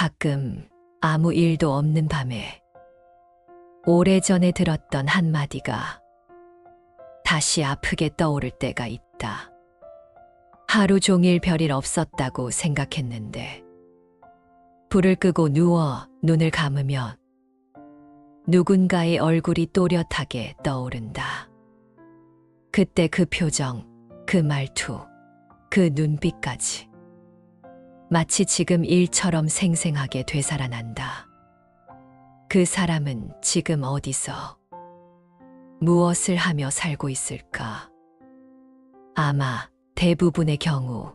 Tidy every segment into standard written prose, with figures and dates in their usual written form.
가끔 아무 일도 없는 밤에 오래전에 들었던 한마디가 다시 아프게 떠오를 때가 있다. 하루 종일 별일 없었다고 생각했는데 불을 끄고 누워 눈을 감으면 누군가의 얼굴이 또렷하게 떠오른다. 그때 그 표정, 그 말투, 그 눈빛까지 마치 지금 일처럼 생생하게 되살아난다. 그 사람은 지금 어디서 무엇을 하며 살고 있을까? 아마 대부분의 경우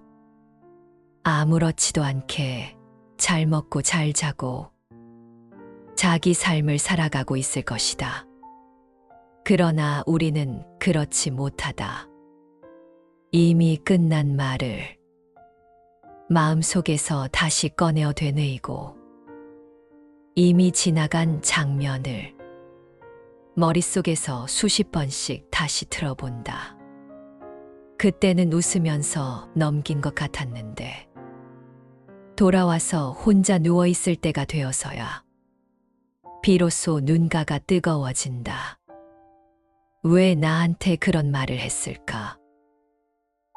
아무렇지도 않게 잘 먹고 잘 자고 자기 삶을 살아가고 있을 것이다. 그러나 우리는 그렇지 못하다. 이미 끝난 말을 마음속에서 다시 꺼내어 되뇌이고 이미 지나간 장면을 머릿속에서 수십 번씩 다시 틀어본다. 그때는 웃으면서 넘긴 것 같았는데 돌아와서 혼자 누워있을 때가 되어서야 비로소 눈가가 뜨거워진다. 왜 나한테 그런 말을 했을까?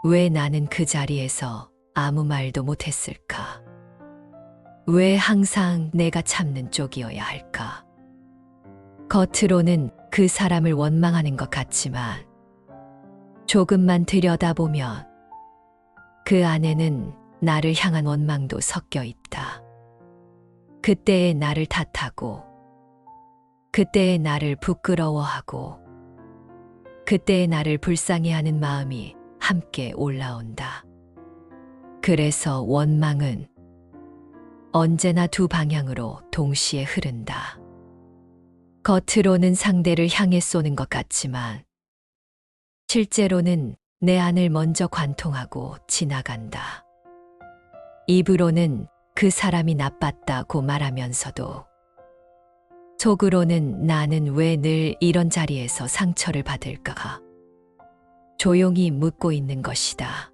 왜 나는 그 자리에서 아무 말도 못했을까? 왜 항상 내가 참는 쪽이어야 할까? 겉으로는 그 사람을 원망하는 것 같지만 조금만 들여다보면 그 안에는 나를 향한 원망도 섞여 있다. 그때의 나를 탓하고 그때의 나를 부끄러워하고 그때의 나를 불쌍해하는 마음이 함께 올라온다. 그래서 원망은 언제나 두 방향으로 동시에 흐른다. 겉으로는 상대를 향해 쏘는 것 같지만 실제로는 내 안을 먼저 관통하고 지나간다. 입으로는 그 사람이 나빴다고 말하면서도 속으로는 나는 왜 늘 이런 자리에서 상처를 받을까? 조용히 묻고 있는 것이다.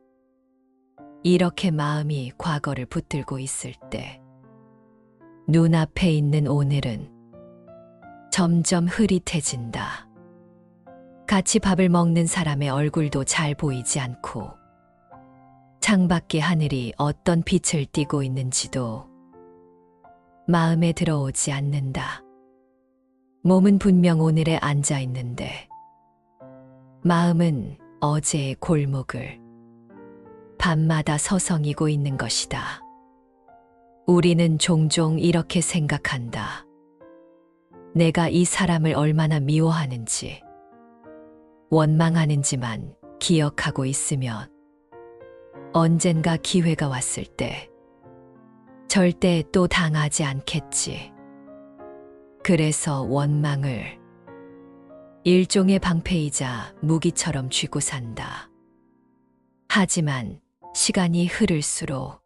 이렇게 마음이 과거를 붙들고 있을 때 눈앞에 있는 오늘은 점점 흐릿해진다. 같이 밥을 먹는 사람의 얼굴도 잘 보이지 않고 창밖의 하늘이 어떤 빛을 띠고 있는지도 마음에 들어오지 않는다. 몸은 분명 오늘에 앉아 있는데 마음은 어제의 골목을 밤마다 서성이고 있는 것이다. 우리는 종종 이렇게 생각한다. 내가 이 사람을 얼마나 미워하는지, 원망하는지만 기억하고 있으면 언젠가 기회가 왔을 때 절대 또 당하지 않겠지. 그래서 원망을 일종의 방패이자 무기처럼 쥐고 산다. 하지만 시간이 흐를수록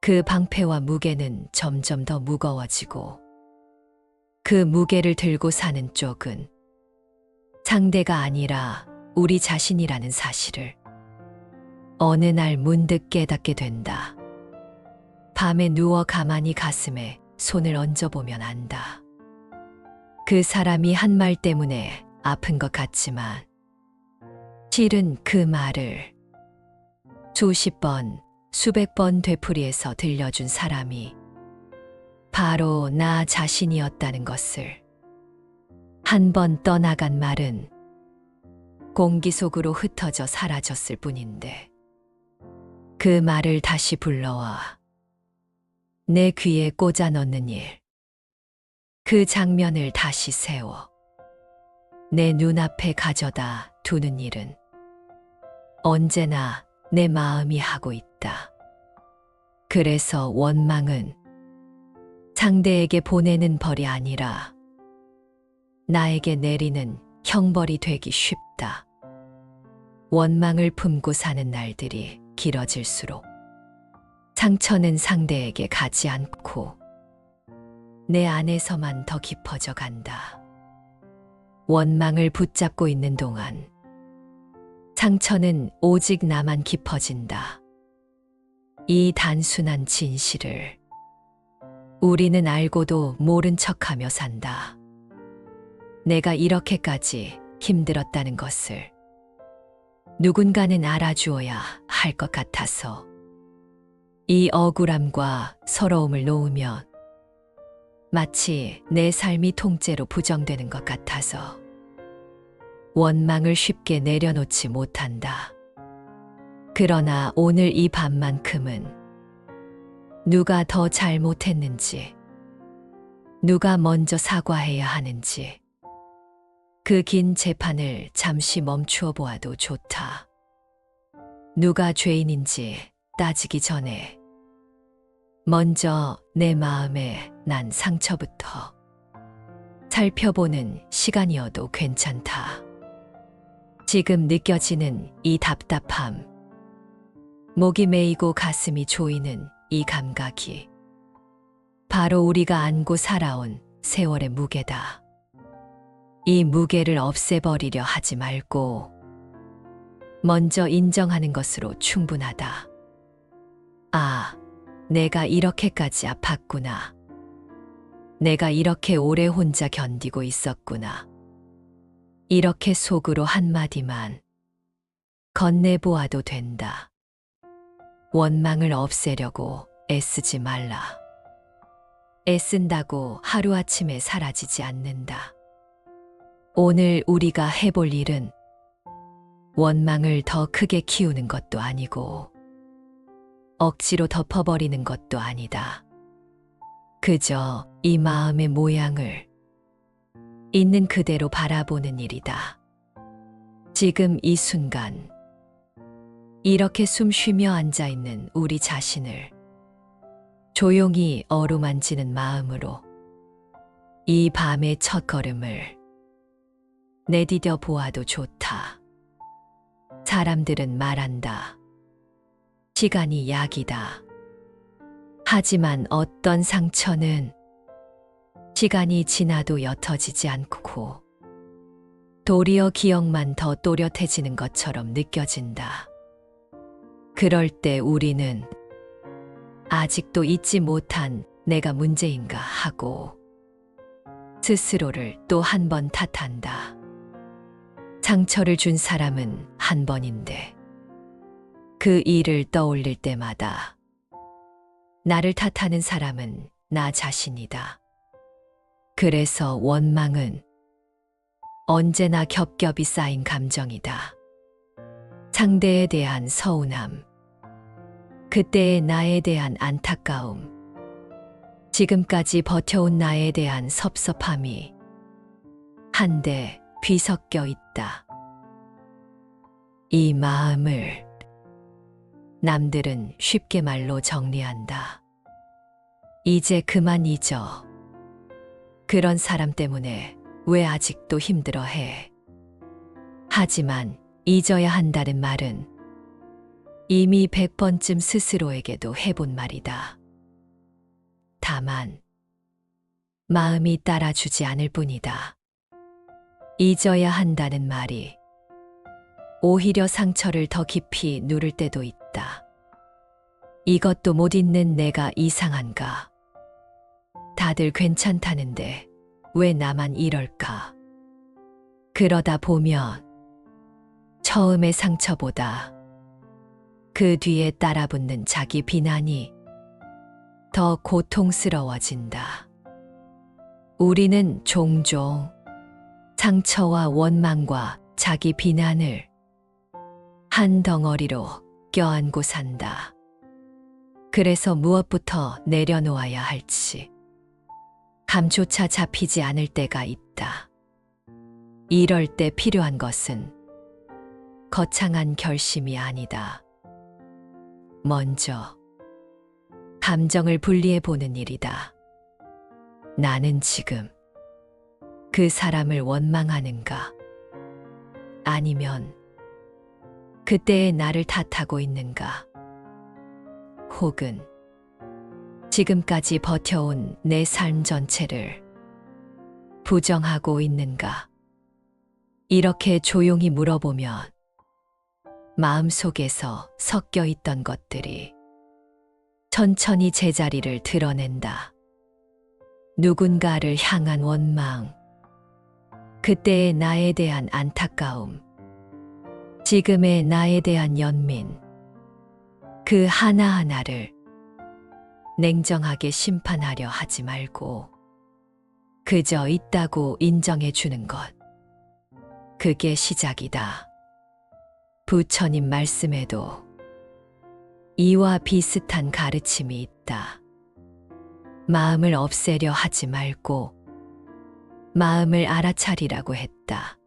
그 방패와 무게는 점점 더 무거워지고 그 무게를 들고 사는 쪽은 상대가 아니라 우리 자신이라는 사실을 어느 날 문득 깨닫게 된다. 밤에 누워 가만히 가슴에 손을 얹어보면 안다. 그 사람이 한 말 때문에 아픈 것 같지만 실은 그 말을 수십 번, 수백 번 되풀이해서 들려준 사람이 바로 나 자신이었다는 것을 한 번 떠나간 말은 공기 속으로 흩어져 사라졌을 뿐인데 그 말을 다시 불러와 내 귀에 꽂아 넣는 일, 그 장면을 다시 세워 내 눈앞에 가져다 두는 일은 언제나 내 마음이 하고 있다. 그래서 원망은 상대에게 보내는 벌이 아니라 나에게 내리는 형벌이 되기 쉽다. 원망을 품고 사는 날들이 길어질수록 상처는 상대에게 가지 않고 내 안에서만 더 깊어져 간다. 원망을 붙잡고 있는 동안 상처는 오직 나만 깊어진다. 이 단순한 진실을 우리는 알고도 모른 척하며 산다. 내가 이렇게까지 힘들었다는 것을 누군가는 알아주어야 할 것 같아서 이 억울함과 서러움을 놓으면 마치 내 삶이 통째로 부정되는 것 같아서 원망을 쉽게 내려놓지 못한다. 그러나 오늘 이 밤만큼은 누가 더 잘못했는지, 누가 먼저 사과해야 하는지 그 긴 재판을 잠시 멈추어 보아도 좋다. 누가 죄인인지 따지기 전에 먼저 내 마음에 난 상처부터 살펴보는 시간이어도 괜찮다. 지금 느껴지는 이 답답함, 목이 메이고 가슴이 조이는 이 감각이 바로 우리가 안고 살아온 세월의 무게다. 이 무게를 없애버리려 하지 말고 먼저 인정하는 것으로 충분하다. 아, 내가 이렇게까지 아팠구나. 내가 이렇게 오래 혼자 견디고 있었구나. 이렇게 속으로 한마디만 건네보아도 된다. 원망을 없애려고 애쓰지 말라. 애쓴다고 하루아침에 사라지지 않는다. 오늘 우리가 해볼 일은 원망을 더 크게 키우는 것도 아니고 억지로 덮어버리는 것도 아니다. 그저 이 마음의 모양을 있는 그대로 바라보는 일이다. 지금 이 순간 이렇게 숨 쉬며 앉아있는 우리 자신을 조용히 어루만지는 마음으로 이 밤의 첫걸음을 내디뎌 보아도 좋다. 사람들은 말한다. 시간이 약이다. 하지만 어떤 상처는 시간이 지나도 옅어지지 않고 도리어 기억만 더 또렷해지는 것처럼 느껴진다. 그럴 때 우리는 아직도 잊지 못한 내가 문제인가 하고 스스로를 또 한 번 탓한다. 상처를 준 사람은 한 번인데 그 일을 떠올릴 때마다 나를 탓하는 사람은 나 자신이다. 그래서 원망은 언제나 겹겹이 쌓인 감정이다. 상대에 대한 서운함, 그때의 나에 대한 안타까움, 지금까지 버텨온 나에 대한 섭섭함이 한데 뒤섞여 있다. 이 마음을 남들은 쉽게 말로 정리한다. 이제 그만 잊어. 그런 사람 때문에 왜 아직도 힘들어해? 하지만 잊어야 한다는 말은 이미 100번쯤 스스로에게도 해본 말이다. 다만 마음이 따라주지 않을 뿐이다. 잊어야 한다는 말이 오히려 상처를 더 깊이 누를 때도 있다. 이것도 못 잊는 내가 이상한가? 다들 괜찮다는데 왜 나만 이럴까? 그러다 보면 처음의 상처보다 그 뒤에 따라붙는 자기 비난이 더 고통스러워진다. 우리는 종종 상처와 원망과 자기 비난을 한 덩어리로 껴안고 산다. 그래서 무엇부터 내려놓아야 할지 감조차 잡히지 않을 때가 있다. 이럴 때 필요한 것은 거창한 결심이 아니다. 먼저 감정을 분리해 보는 일이다. 나는 지금 그 사람을 원망하는가? 아니면 그때의 나를 탓하고 있는가? 혹은 지금까지 버텨온 내 삶 전체를 부정하고 있는가? 이렇게 조용히 물어보면 마음속에서 섞여 있던 것들이 천천히 제자리를 드러낸다. 누군가를 향한 원망, 그때의 나에 대한 안타까움, 지금의 나에 대한 연민, 그 하나하나를 냉정하게 심판하려 하지 말고 그저 있다고 인정해 주는 것. 그게 시작이다. 부처님 말씀에도 이와 비슷한 가르침이 있다. 마음을 없애려 하지 말고 마음을 알아차리라고 했다.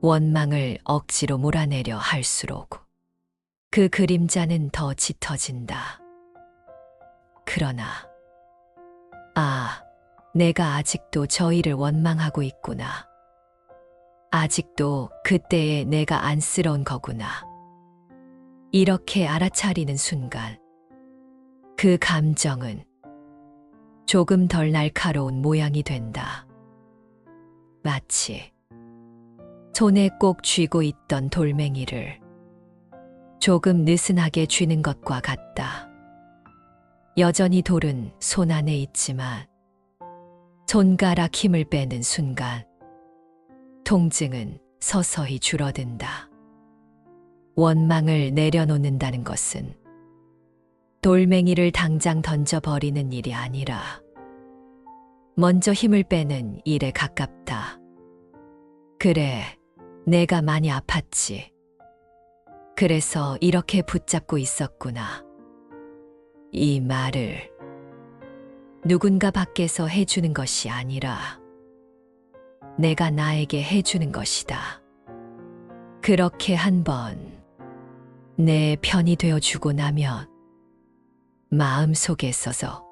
원망을 억지로 몰아내려 할수록 그 그림자는 더 짙어진다. 그러나, 내가 아직도 저 일을 원망하고 있구나. 아직도 그때의 내가 안쓰러운 거구나. 이렇게 알아차리는 순간, 그 감정은 조금 덜 날카로운 모양이 된다. 마치 손에 꼭 쥐고 있던 돌멩이를 조금 느슨하게 쥐는 것과 같다. 여전히 돌은 손 안에 있지만 손가락 힘을 빼는 순간 통증은 서서히 줄어든다. 원망을 내려놓는다는 것은 돌멩이를 당장 던져버리는 일이 아니라 먼저 힘을 빼는 일에 가깝다. 그래, 내가 많이 아팠지. 그래서 이렇게 붙잡고 있었구나. 이 말을 누군가 밖에서 해주는 것이 아니라 내가 나에게 해주는 것이다. 그렇게 한번 내 편이 되어주고 나면 마음속에 서서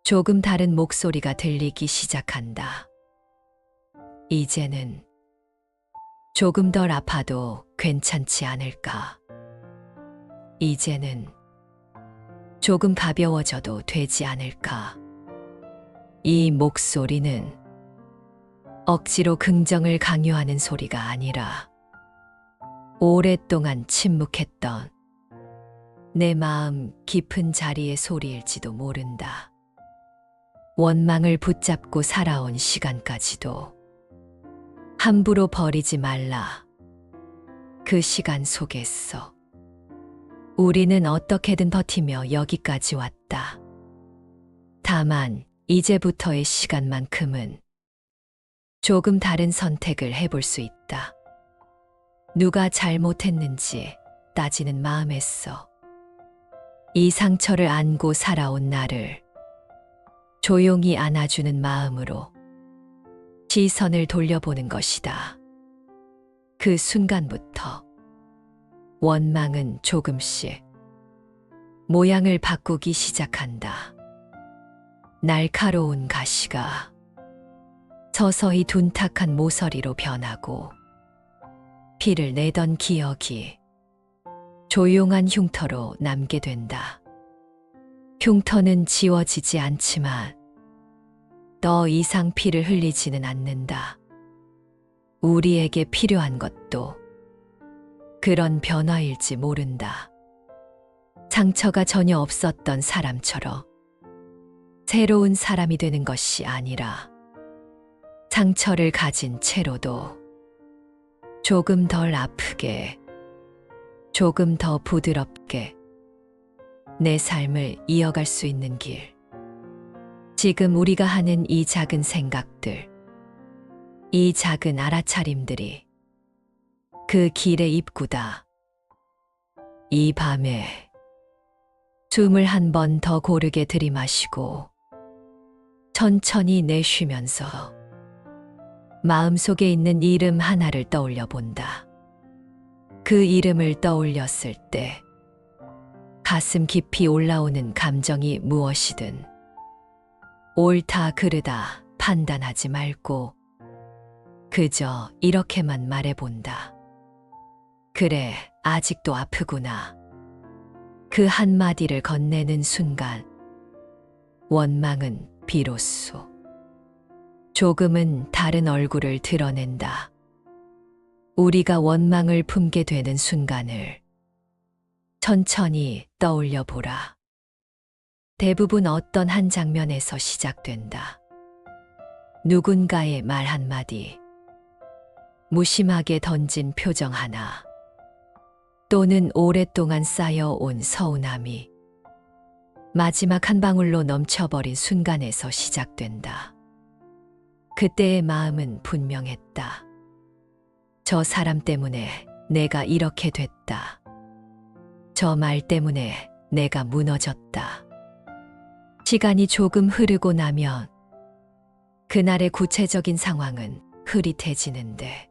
조금 다른 목소리가 들리기 시작한다. 이제는 조금 덜 아파도 괜찮지 않을까? 이제는 조금 가벼워져도 되지 않을까? 이 목소리는 억지로 긍정을 강요하는 소리가 아니라 오랫동안 침묵했던 내 마음 깊은 자리의 소리일지도 모른다. 원망을 붙잡고 살아온 시간까지도 함부로 버리지 말라. 그 시간 속에서 우리는 어떻게든 버티며 여기까지 왔다. 다만 이제부터의 시간만큼은 조금 다른 선택을 해볼 수 있다. 누가 잘못했는지 따지는 마음에서 이 상처를 안고 살아온 나를 조용히 안아주는 마음으로 시선을 돌려보는 것이다. 그 순간부터 원망은 조금씩 모양을 바꾸기 시작한다. 날카로운 가시가 서서히 둔탁한 모서리로 변하고 피를 내던 기억이 조용한 흉터로 남게 된다. 흉터는 지워지지 않지만 더 이상 피를 흘리지는 않는다. 우리에게 필요한 것도 그런 변화일지 모른다. 상처가 전혀 없었던 사람처럼 새로운 사람이 되는 것이 아니라 상처를 가진 채로도 조금 덜 아프게, 조금 더 부드럽게 내 삶을 이어갈 수 있는 길. 지금 우리가 하는 이 작은 생각들, 이 작은 알아차림들이 그 길의 입구다. 이 밤에 숨을 한 번 더 고르게 들이마시고 천천히 내쉬면서 마음속에 있는 이름 하나를 떠올려 본다. 그 이름을 떠올렸을 때 가슴 깊이 올라오는 감정이 무엇이든 옳다 그르다 판단하지 말고 그저 이렇게만 말해본다. 그래, 아직도 아프구나. 그 한마디를 건네는 순간 원망은 비로소 조금은 다른 얼굴을 드러낸다. 우리가 원망을 품게 되는 순간을 천천히 떠올려 보라. 대부분 어떤 한 장면에서 시작된다. 누군가의 말 한마디, 무심하게 던진 표정 하나, 또는 오랫동안 쌓여온 서운함이 마지막 한 방울로 넘쳐버린 순간에서 시작된다. 그때의 마음은 분명했다. 저 사람 때문에 내가 이렇게 됐다. 저 말 때문에 내가 무너졌다. 시간이 조금 흐르고 나면 그날의 구체적인 상황은 흐릿해지는데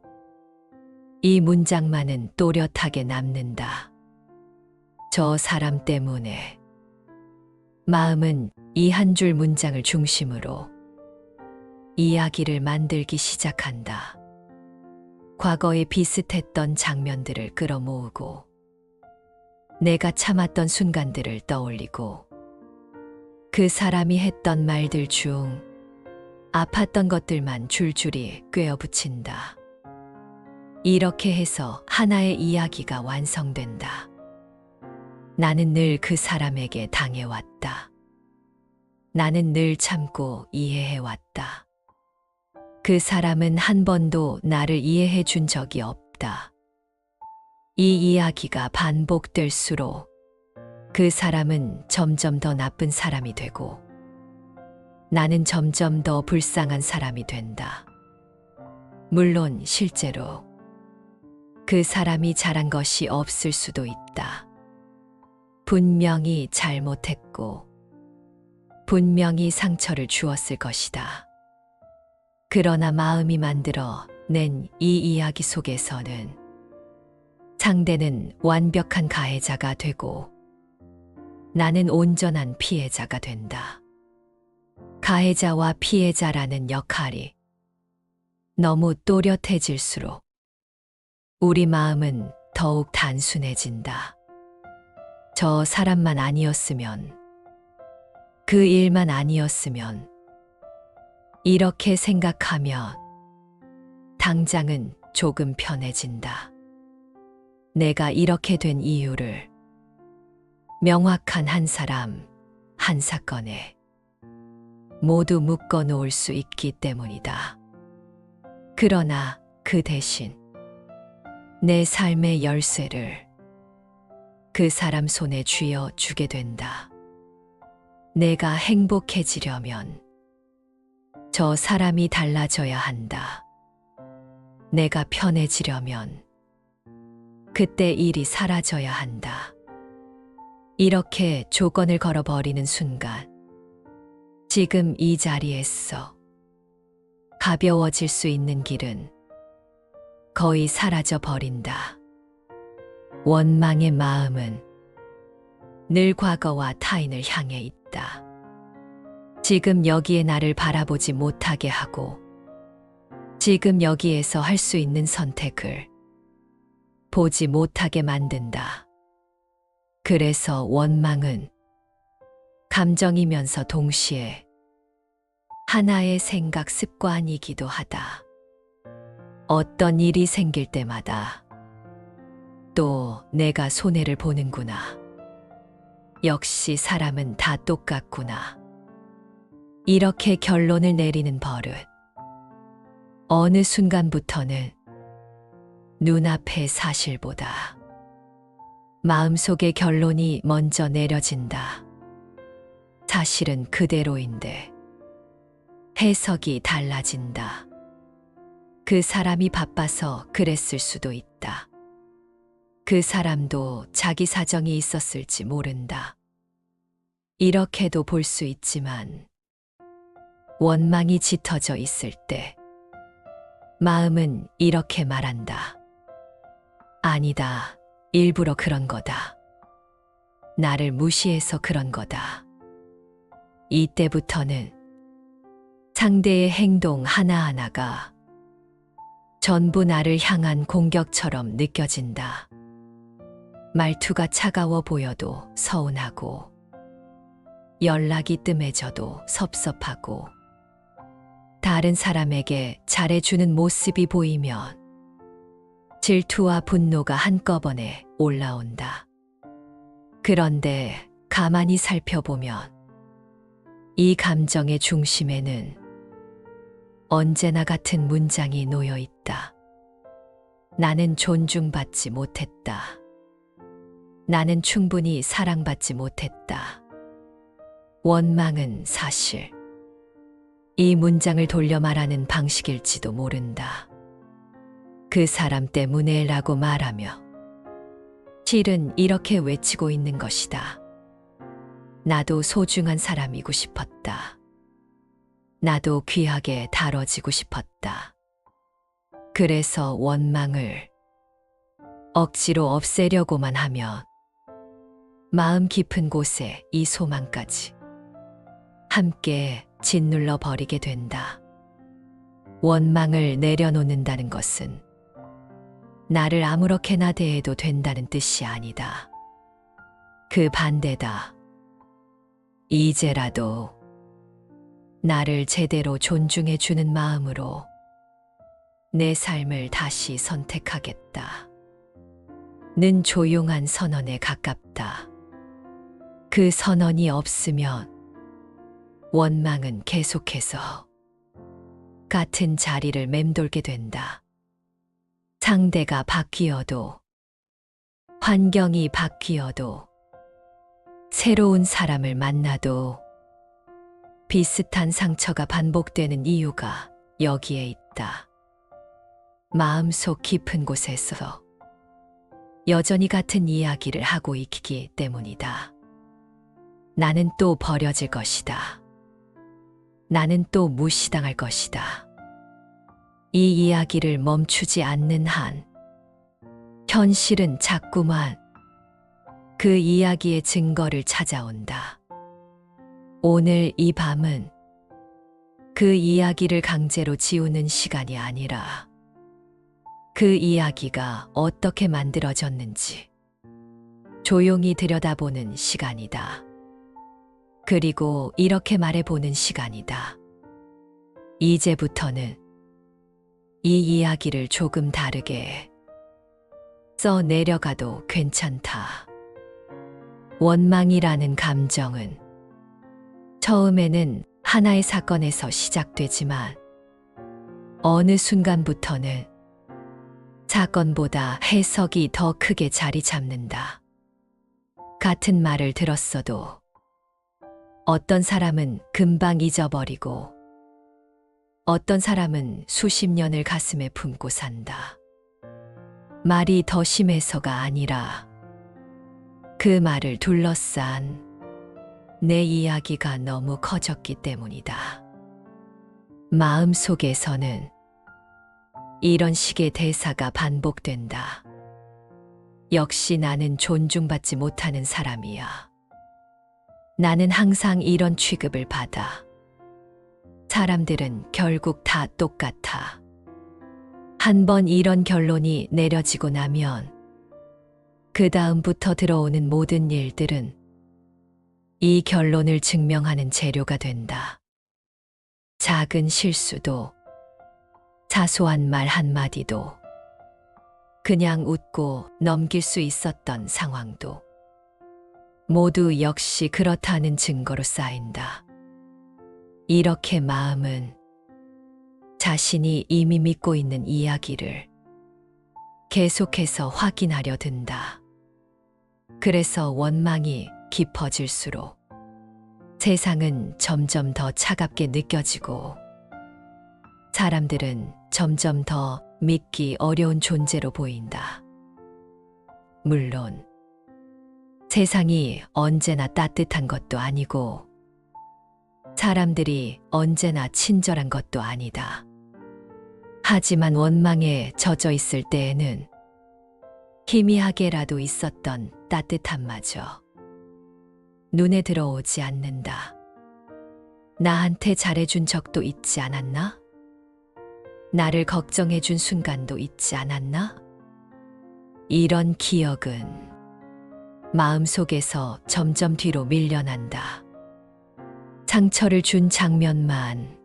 이 문장만은 또렷하게 남는다. 저 사람 때문에. 마음은 이 한 줄 문장을 중심으로 이야기를 만들기 시작한다. 과거에 비슷했던 장면들을 끌어모으고 내가 참았던 순간들을 떠올리고 그 사람이 했던 말들 중 아팠던 것들만 줄줄이 꿰어붙인다. 이렇게 해서 하나의 이야기가 완성된다. 나는 늘 그 사람에게 당해왔다. 나는 늘 참고 이해해왔다. 그 사람은 한 번도 나를 이해해 준 적이 없다. 이 이야기가 반복될수록 그 사람은 점점 더 나쁜 사람이 되고 나는 점점 더 불쌍한 사람이 된다. 물론 실제로 그 사람이 잘한 것이 없을 수도 있다. 분명히 잘못했고 분명히 상처를 주었을 것이다. 그러나 마음이 만들어 낸 이 이야기 속에서는 상대는 완벽한 가해자가 되고 나는 온전한 피해자가 된다. 가해자와 피해자라는 역할이 너무 또렷해질수록 우리 마음은 더욱 단순해진다. 저 사람만 아니었으면, 그 일만 아니었으면, 이렇게 생각하면 당장은 조금 편해진다. 내가 이렇게 된 이유를 명확한 한 사람, 한 사건에 모두 묶어 놓을 수 있기 때문이다. 그러나 그 대신 내 삶의 열쇠를 그 사람 손에 쥐어 주게 된다. 내가 행복해지려면 저 사람이 달라져야 한다. 내가 편해지려면 그때 일이 사라져야 한다. 이렇게 조건을 걸어버리는 순간 지금 이 자리에서 가벼워질 수 있는 길은 거의 사라져 버린다. 원망의 마음은 늘 과거와 타인을 향해 있다. 지금 여기에 나를 바라보지 못하게 하고 지금 여기에서 할 수 있는 선택을 보지 못하게 만든다. 그래서 원망은 감정이면서 동시에 하나의 생각 습관이기도 하다. 어떤 일이 생길 때마다 또 내가 손해를 보는구나. 역시 사람은 다 똑같구나. 이렇게 결론을 내리는 버릇. 어느 순간부터는 눈앞의 사실보다 마음속의 결론이 먼저 내려진다. 사실은 그대로인데 해석이 달라진다. 그 사람이 바빠서 그랬을 수도 있다. 그 사람도 자기 사정이 있었을지 모른다. 이렇게도 볼 수 있지만 원망이 짙어져 있을 때 마음은 이렇게 말한다. 아니다. 일부러 그런 거다. 나를 무시해서 그런 거다. 이때부터는 상대의 행동 하나하나가 전부 나를 향한 공격처럼 느껴진다. 말투가 차가워 보여도 서운하고 연락이 뜸해져도 섭섭하고 다른 사람에게 잘해주는 모습이 보이면 질투와 분노가 한꺼번에 올라온다. 그런데 가만히 살펴보면 이 감정의 중심에는 언제나 같은 문장이 놓여 있다. 나는 존중받지 못했다. 나는 충분히 사랑받지 못했다. 원망은 사실 이 문장을 돌려 말하는 방식일지도 모른다. 그 사람 때문에라고 말하며 실은 이렇게 외치고 있는 것이다. 나도 소중한 사람이고 싶었다. 나도 귀하게 다뤄지고 싶었다. 그래서 원망을 억지로 없애려고만 하면 마음 깊은 곳에 이 소망까지 함께 짓눌러 버리게 된다. 원망을 내려놓는다는 것은 나를 아무렇게나 대해도 된다는 뜻이 아니다. 그 반대다. 이제라도 나를 제대로 존중해 주는 마음으로 내 삶을 다시 선택하겠다. 는 조용한 선언에 가깝다. 그 선언이 없으면 원망은 계속해서 같은 자리를 맴돌게 된다. 상대가 바뀌어도, 환경이 바뀌어도, 새로운 사람을 만나도 비슷한 상처가 반복되는 이유가 여기에 있다. 마음속 깊은 곳에서 여전히 같은 이야기를 하고 있기 때문이다. 나는 또 버려질 것이다. 나는 또 무시당할 것이다. 이 이야기를 멈추지 않는 한 현실은 자꾸만 그 이야기의 증거를 찾아온다. 오늘 이 밤은 그 이야기를 강제로 지우는 시간이 아니라 그 이야기가 어떻게 만들어졌는지 조용히 들여다보는 시간이다. 그리고 이렇게 말해보는 시간이다. 이제부터는 이 이야기를 조금 다르게 써 내려가도 괜찮다. 원망이라는 감정은 처음에는 하나의 사건에서 시작되지만 어느 순간부터는 사건보다 해석이 더 크게 자리 잡는다. 같은 말을 들었어도 어떤 사람은 금방 잊어버리고 어떤 사람은 수십 년을 가슴에 품고 산다. 말이 더 심해서가 아니라 그 말을 둘러싼 내 이야기가 너무 커졌기 때문이다. 마음속에서는 이런 식의 대사가 반복된다. 역시 나는 존중받지 못하는 사람이야. 나는 항상 이런 취급을 받아. 사람들은 결국 다 똑같아. 한 번 이런 결론이 내려지고 나면 그 다음부터 들어오는 모든 일들은 이 결론을 증명하는 재료가 된다. 작은 실수도, 사소한 말 한마디도, 그냥 웃고 넘길 수 있었던 상황도 모두 역시 그렇다는 증거로 쌓인다. 이렇게 마음은 자신이 이미 믿고 있는 이야기를 계속해서 확인하려 든다. 그래서 원망이 깊어질수록 세상은 점점 더 차갑게 느껴지고 사람들은 점점 더 믿기 어려운 존재로 보인다. 물론 세상이 언제나 따뜻한 것도 아니고 사람들이 언제나 친절한 것도 아니다. 하지만 원망에 젖어 있을 때에는 희미하게라도 있었던 따뜻함마저 눈에 들어오지 않는다. 나한테 잘해준 적도 있지 않았나? 나를 걱정해준 순간도 있지 않았나? 이런 기억은 마음속에서 점점 뒤로 밀려난다. 상처를 준 장면만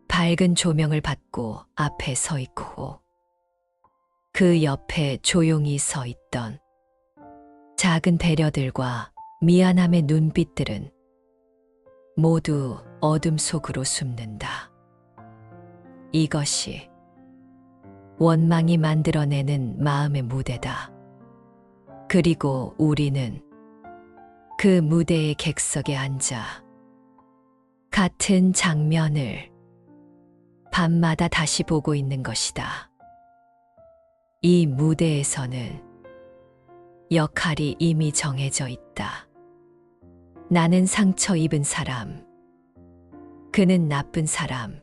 밝은 조명을 받고 앞에 서 있고 그 옆에 조용히 서 있던 작은 배려들과 미안함의 눈빛들은 모두 어둠 속으로 숨는다. 이것이 원망이 만들어내는 마음의 무대다. 그리고 우리는 그 무대의 객석에 앉아 같은 장면을 밤마다 다시 보고 있는 것이다. 이 무대에서는 역할이 이미 정해져 있다. 나는 상처 입은 사람, 그는 나쁜 사람.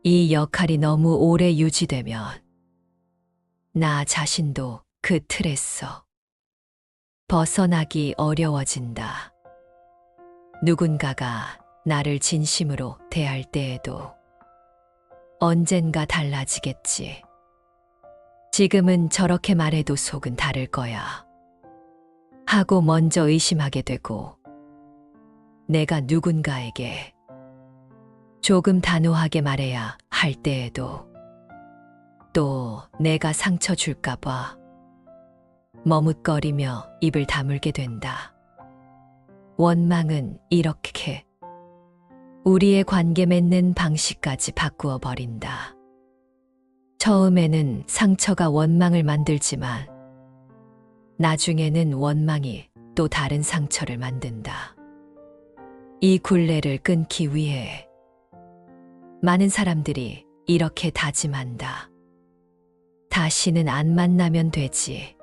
이 역할이 너무 오래 유지되면 나 자신도 그 틀에서 벗어나기 어려워진다. 누군가가 나를 진심으로 대할 때에도 언젠가 달라지겠지. 지금은 저렇게 말해도 속은 다를 거야. 하고 먼저 의심하게 되고, 내가 누군가에게 조금 단호하게 말해야 할 때에도 또 내가 상처 줄까봐 머뭇거리며 입을 다물게 된다. 원망은 이렇게 우리의 관계 맺는 방식까지 바꾸어 버린다. 처음에는 상처가 원망을 만들지만 나중에는 원망이 또 다른 상처를 만든다. 이 굴레를 끊기 위해 많은 사람들이 이렇게 다짐한다. 다시는 안 만나면 되지.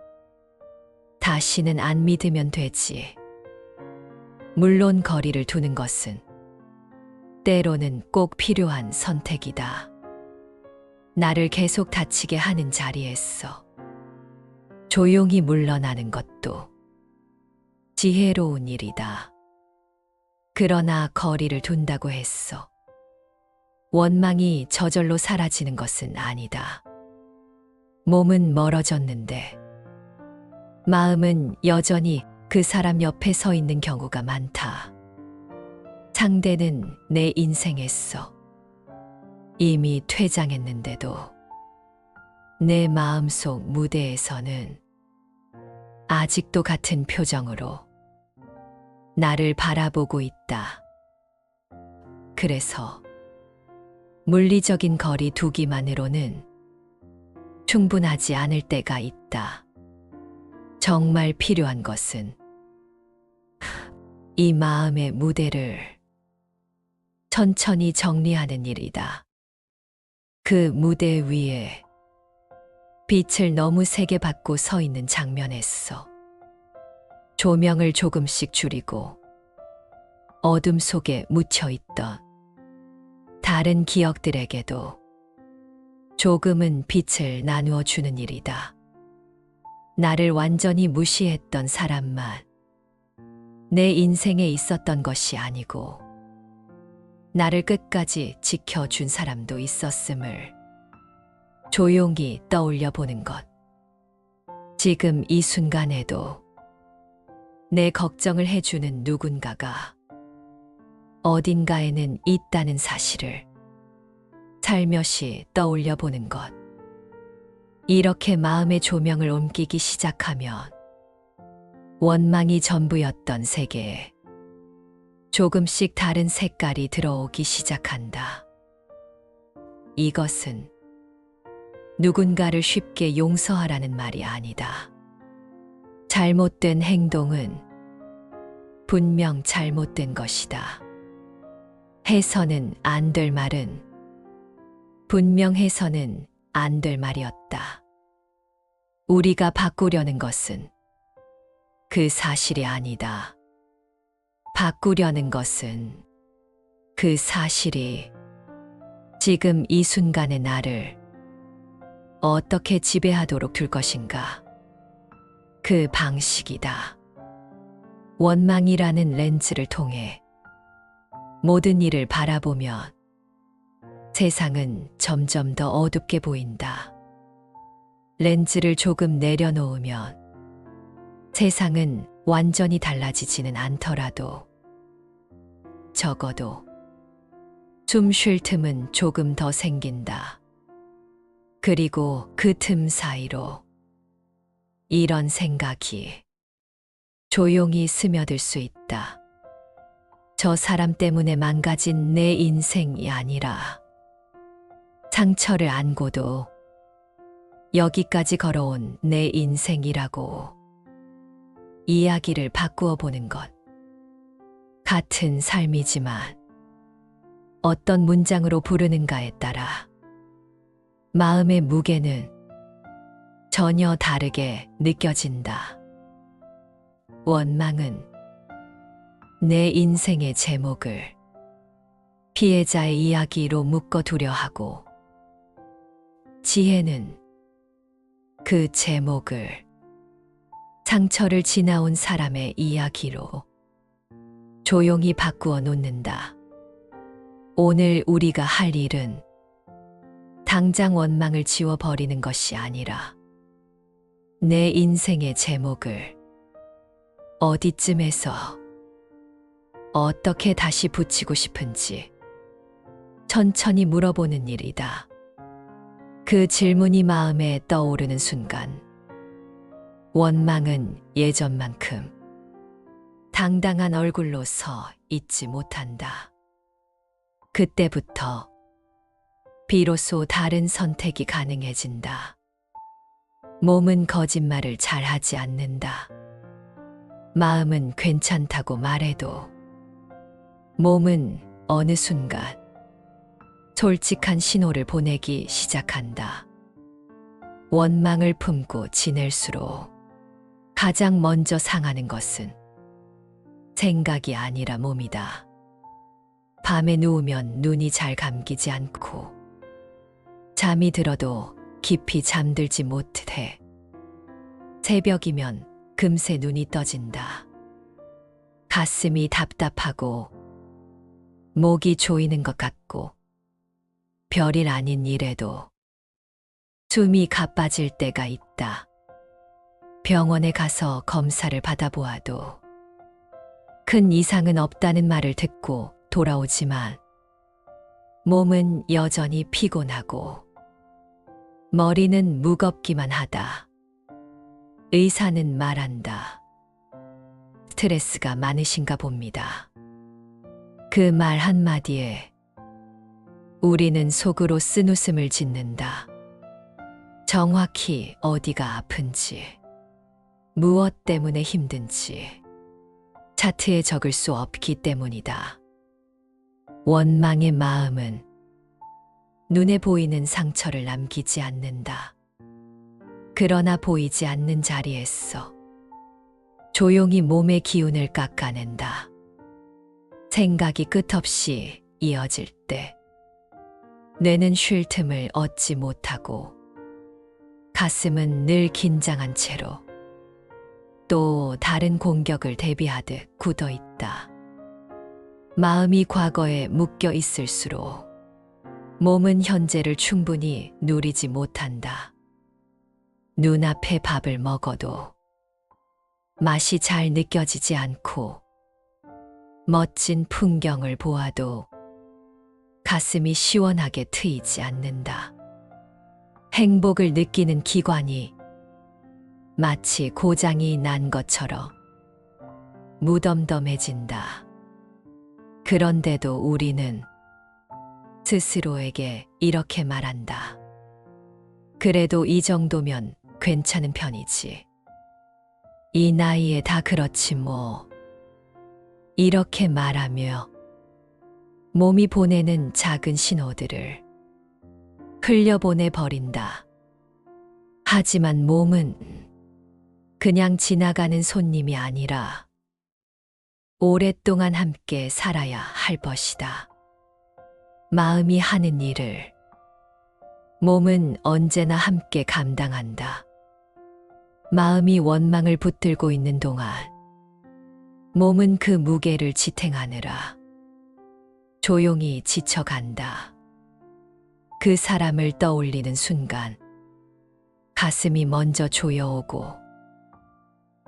다시는 안 믿으면 되지. 물론 거리를 두는 것은 때로는 꼭 필요한 선택이다. 나를 계속 다치게 하는 자리에서 조용히 물러나는 것도 지혜로운 일이다. 그러나 거리를 둔다고 했어 원망이 저절로 사라지는 것은 아니다. 몸은 멀어졌는데 마음은 여전히 그 사람 옆에 서 있는 경우가 많다. 상대는 내 인생에서 이미 퇴장했는데도 내 마음속 무대에서는 아직도 같은 표정으로 나를 바라보고 있다. 그래서 물리적인 거리 두기만으로는 충분하지 않을 때가 있다. 정말 필요한 것은 이 마음의 무대를 천천히 정리하는 일이다. 그 무대 위에 빛을 너무 세게 받고 서 있는 장면에서 조명을 조금씩 줄이고 어둠 속에 묻혀 있던 다른 기억들에게도 조금은 빛을 나누어 주는 일이다. 나를 완전히 무시했던 사람만 내 인생에 있었던 것이 아니고 나를 끝까지 지켜준 사람도 있었음을 조용히 떠올려 보는 것. 지금 이 순간에도 내 걱정을 해주는 누군가가 어딘가에는 있다는 사실을 살며시 떠올려 보는 것. 이렇게 마음의 조명을 옮기기 시작하면 원망이 전부였던 세계에 조금씩 다른 색깔이 들어오기 시작한다. 이것은 누군가를 쉽게 용서하라는 말이 아니다. 잘못된 행동은 분명 잘못된 것이다. 해서는 안 될 말은 분명 해서는 안 될 말이었다. 우리가 바꾸려는 것은 그 사실이 아니다. 바꾸려는 것은 그 사실이 지금 이 순간의 나를 어떻게 지배하도록 둘 것인가. 그 방식이다. 원망이라는 렌즈를 통해 모든 일을 바라보면 세상은 점점 더 어둡게 보인다. 렌즈를 조금 내려놓으면 세상은 완전히 달라지지는 않더라도 적어도 숨 쉴 틈은 조금 더 생긴다. 그리고 그 틈 사이로 이런 생각이 조용히 스며들 수 있다. 저 사람 때문에 망가진 내 인생이 아니라 상처를 안고도 여기까지 걸어온 내 인생이라고 이야기를 바꾸어 보는 것. 같은 삶이지만 어떤 문장으로 부르는가에 따라 마음의 무게는 전혀 다르게 느껴진다. 원망은 내 인생의 제목을 피해자의 이야기로 묶어두려 하고, 지혜는 그 제목을 상처를 지나온 사람의 이야기로 조용히 바꾸어 놓는다. 오늘 우리가 할 일은 당장 원망을 지워버리는 것이 아니라 내 인생의 제목을 어디쯤에서 어떻게 다시 붙이고 싶은지 천천히 물어보는 일이다. 그 질문이 마음에 떠오르는 순간 원망은 예전만큼 당당한 얼굴로 서 있지 못한다. 그때부터 비로소 다른 선택이 가능해진다. 몸은 거짓말을 잘하지 않는다. 마음은 괜찮다고 말해도 몸은 어느 순간 솔직한 신호를 보내기 시작한다. 원망을 품고 지낼수록 가장 먼저 상하는 것은 생각이 아니라 몸이다. 밤에 누우면 눈이 잘 감기지 않고 잠이 들어도 깊이 잠들지 못해. 새벽이면 금세 눈이 떠진다. 가슴이 답답하고 목이 조이는 것 같고 별일 아닌 일에도 숨이 가빠질 때가 있다. 병원에 가서 검사를 받아보아도 큰 이상은 없다는 말을 듣고 돌아오지만 몸은 여전히 피곤하고 머리는 무겁기만 하다. 의사는 말한다. 스트레스가 많으신가 봅니다. 그 말 한마디에 우리는 속으로 쓴웃음을 짓는다. 정확히 어디가 아픈지, 무엇 때문에 힘든지 차트에 적을 수 없기 때문이다. 원망의 마음은 눈에 보이는 상처를 남기지 않는다. 그러나 보이지 않는 자리에서 조용히 몸의 기운을 깎아낸다. 생각이 끝없이 이어질 때 뇌는 쉴 틈을 얻지 못하고 가슴은 늘 긴장한 채로 또 다른 공격을 대비하듯 굳어 있다. 마음이 과거에 묶여 있을수록 몸은 현재를 충분히 누리지 못한다. 눈앞에 밥을 먹어도 맛이 잘 느껴지지 않고 멋진 풍경을 보아도 가슴이 시원하게 트이지 않는다. 행복을 느끼는 기관이 마치 고장이 난 것처럼 무덤덤해진다. 그런데도 우리는 스스로에게 이렇게 말한다. 그래도 이 정도면 괜찮은 편이지. 이 나이에 다 그렇지 뭐. 이렇게 말하며 몸이 보내는 작은 신호들을 흘려보내 버린다. 하지만 몸은 그냥 지나가는 손님이 아니라 오랫동안 함께 살아야 할 것이다. 마음이 하는 일을 몸은 언제나 함께 감당한다. 마음이 원망을 붙들고 있는 동안 몸은 그 무게를 지탱하느라 조용히 지쳐간다. 그 사람을 떠올리는 순간 가슴이 먼저 조여오고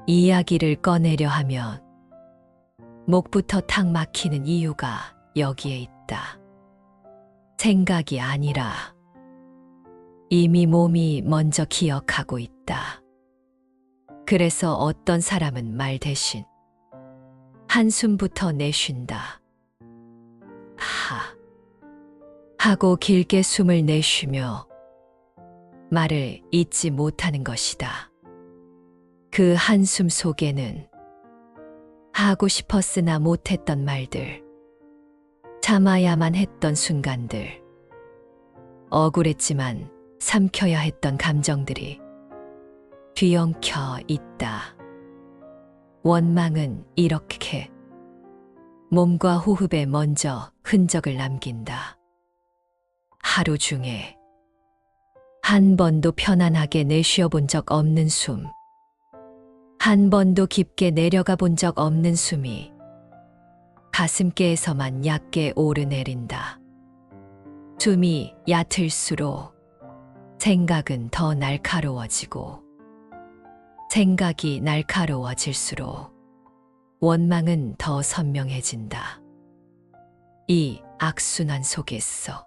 이야기를 꺼내려 하면 목부터 탁 막히는 이유가 여기에 있다. 생각이 아니라 이미 몸이 먼저 기억하고 있다. 그래서 어떤 사람은 말 대신 한숨부터 내쉰다. 하. 하고 길게 숨을 내쉬며 말을 잇지 못하는 것이다. 그 한숨 속에는 하고 싶었으나 못했던 말들, 참아야만 했던 순간들, 억울했지만 삼켜야 했던 감정들이 뒤엉켜 있다. 원망은 이렇게 몸과 호흡에 먼저 흔적을 남긴다. 하루 중에 한 번도 편안하게 내쉬어 본 적 없는 숨, 한 번도 깊게 내려가 본 적 없는 숨이 가슴께에서만 얕게 오르내린다. 숨이 얕을수록 생각은 더 날카로워지고, 생각이 날카로워질수록 원망은 더 선명해진다. 이 악순환 속에서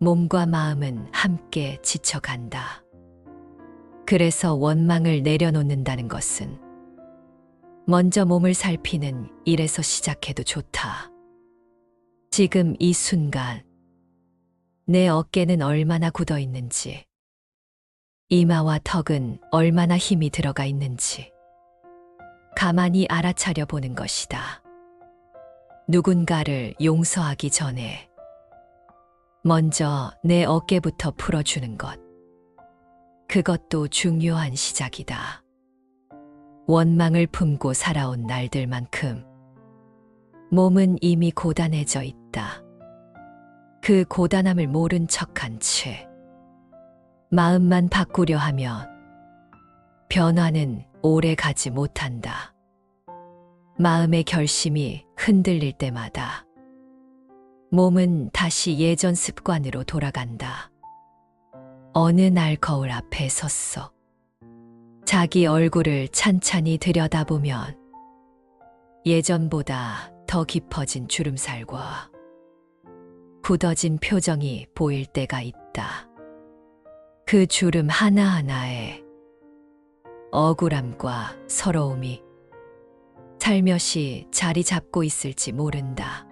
몸과 마음은 함께 지쳐간다. 그래서 원망을 내려놓는다는 것은 먼저 몸을 살피는 일에서 시작해도 좋다. 지금 이 순간 내 어깨는 얼마나 굳어 있는지, 이마와 턱은 얼마나 힘이 들어가 있는지 가만히 알아차려 보는 것이다. 누군가를 용서하기 전에 먼저 내 어깨부터 풀어주는 것, 그것도 중요한 시작이다. 원망을 품고 살아온 날들만큼 몸은 이미 고단해져 있다. 그 고단함을 모른 척한 채 마음만 바꾸려 하면 변화는 오래 가지 못한다. 마음의 결심이 흔들릴 때마다 몸은 다시 예전 습관으로 돌아간다. 어느 날 거울 앞에 섰어. 자기 얼굴을 찬찬히 들여다보면 예전보다 더 깊어진 주름살과 굳어진 표정이 보일 때가 있다. 그 주름 하나하나에 억울함과 서러움이 살며시 자리 잡고 있을지 모른다.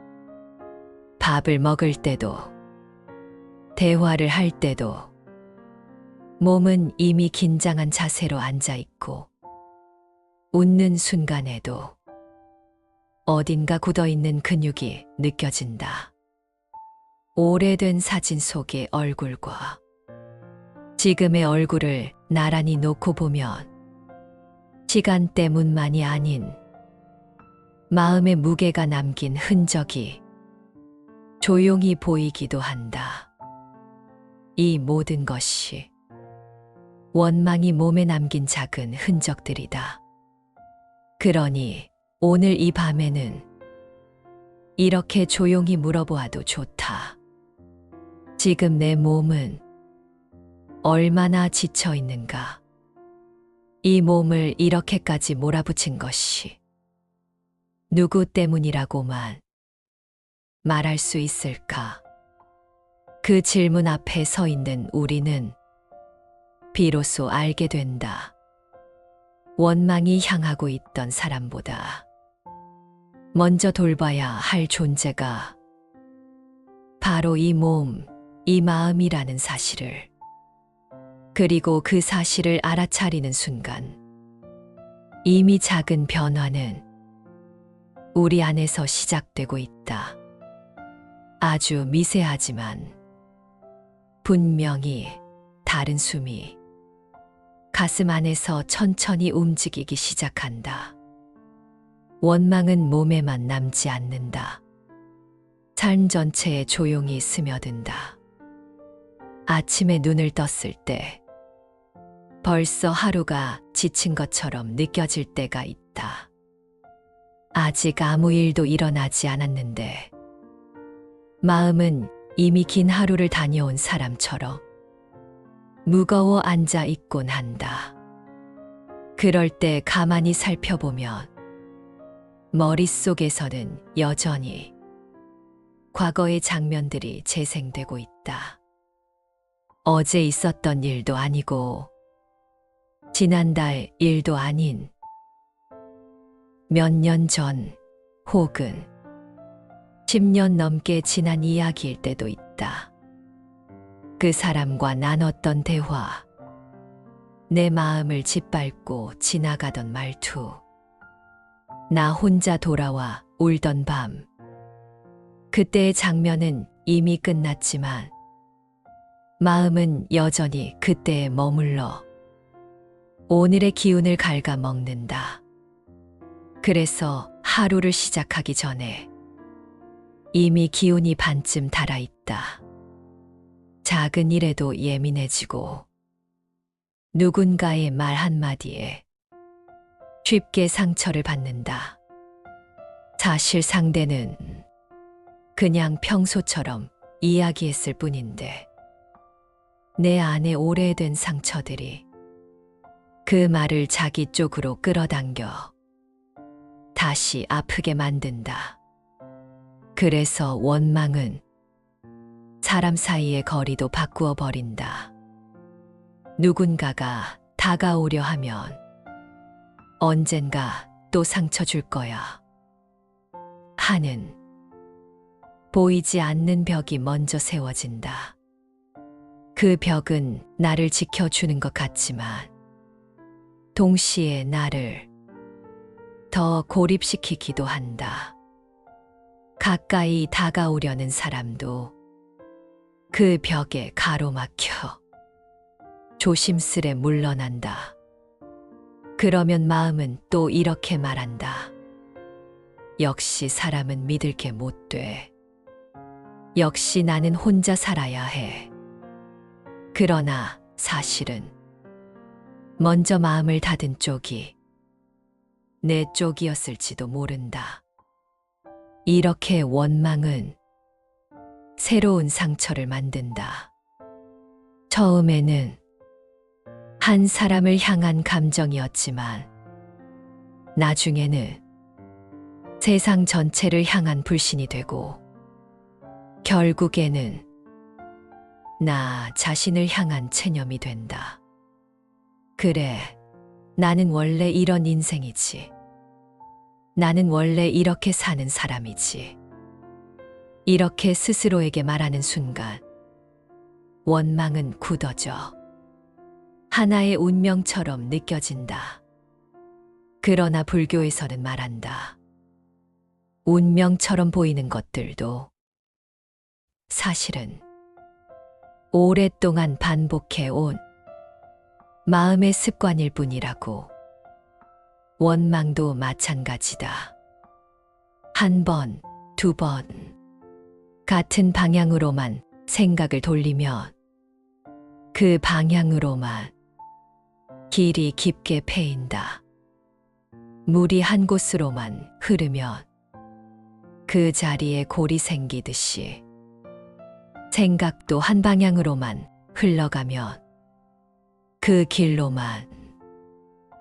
밥을 먹을 때도, 대화를 할 때도 몸은 이미 긴장한 자세로 앉아 있고, 웃는 순간에도 어딘가 굳어 있는 근육이 느껴진다. 오래된 사진 속의 얼굴과 지금의 얼굴을 나란히 놓고 보면 시간 때문만이 아닌 마음의 무게가 남긴 흔적이 조용히 보이기도 한다. 이 모든 것이 원망이 몸에 남긴 작은 흔적들이다. 그러니 오늘 이 밤에는 이렇게 조용히 물어보아도 좋다. 지금 내 몸은 얼마나 지쳐 있는가? 이 몸을 이렇게까지 몰아붙인 것이 누구 때문이라고만 말할 수 있을까? 그 질문 앞에 서 있는 우리는 비로소 알게 된다. 원망이 향하고 있던 사람보다 먼저 돌봐야 할 존재가 바로 이 몸, 이 마음이라는 사실을, 그리고 그 사실을 알아차리는 순간 이미 작은 변화는 우리 안에서 시작되고 있다. 아주 미세하지만 분명히 다른 숨이 가슴 안에서 천천히 움직이기 시작한다. 원망은 몸에만 남지 않는다. 삶 전체에 조용히 스며든다. 아침에 눈을 떴을 때 벌써 하루가 지친 것처럼 느껴질 때가 있다. 아직 아무 일도 일어나지 않았는데 마음은 이미 긴 하루를 다녀온 사람처럼 무거워 앉아 있곤 한다. 그럴 때 가만히 살펴보면 머릿속에서는 여전히 과거의 장면들이 재생되고 있다. 어제 있었던 일도 아니고 지난달 일도 아닌 몇 년 전 혹은 10년 넘게 지난 이야기일 때도 있다. 그 사람과 나눴던 대화, 내 마음을 짓밟고 지나가던 말투, 나 혼자 돌아와 울던 밤. 그때의 장면은 이미 끝났지만 마음은 여전히 그때에 머물러 오늘의 기운을 갉아먹는다. 그래서 하루를 시작하기 전에 이미 기운이 반쯤 달아있다. 작은 일에도 예민해지고 누군가의 말 한마디에 쉽게 상처를 받는다. 사실 상대는 그냥 평소처럼 이야기했을 뿐인데 내 안에 오래된 상처들이 그 말을 자기 쪽으로 끌어당겨 다시 아프게 만든다. 그래서 원망은 사람 사이의 거리도 바꾸어 버린다. 누군가가 다가오려 하면 언젠가 또 상처 줄 거야 하는 보이지 않는 벽이 먼저 세워진다. 그 벽은 나를 지켜주는 것 같지만 동시에 나를 더 고립시키기도 한다. 가까이 다가오려는 사람도 그 벽에 가로막혀 조심스레 물러난다. 그러면 마음은 또 이렇게 말한다. 역시 사람은 믿을 게 못 돼. 역시 나는 혼자 살아야 해. 그러나 사실은 먼저 마음을 닫은 쪽이 내 쪽이었을지도 모른다. 이렇게 원망은 새로운 상처를 만든다. 처음에는 한 사람을 향한 감정이었지만 나중에는 세상 전체를 향한 불신이 되고 결국에는 나 자신을 향한 체념이 된다. 그래, 나는 원래 이런 인생이지. 나는 원래 이렇게 사는 사람이지. 이렇게 스스로에게 말하는 순간 원망은 굳어져 하나의 운명처럼 느껴진다. 그러나 불교에서는 말한다. 운명처럼 보이는 것들도 사실은 오랫동안 반복해온 마음의 습관일 뿐이라고. 원망도 마찬가지다. 한 번, 두 번, 같은 방향으로만 생각을 돌리면 그 방향으로만 길이 깊게 패인다. 물이 한 곳으로만 흐르면 그 자리에 골이 생기듯이 생각도 한 방향으로만 흘러가면 그 길로만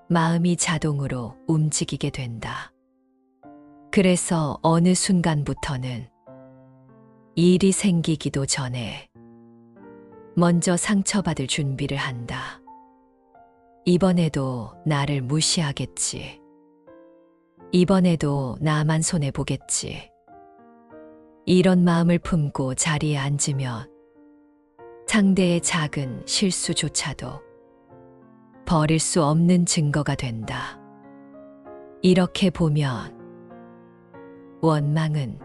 마음이 자동으로 움직이게 된다. 그래서 어느 순간부터는 일이 생기기도 전에 먼저 상처받을 준비를 한다. 이번에도 나를 무시하겠지. 이번에도 나만 손해보겠지. 이런 마음을 품고 자리에 앉으면 상대의 작은 실수조차도 버릴 수 없는 증거가 된다. 이렇게 보면 원망은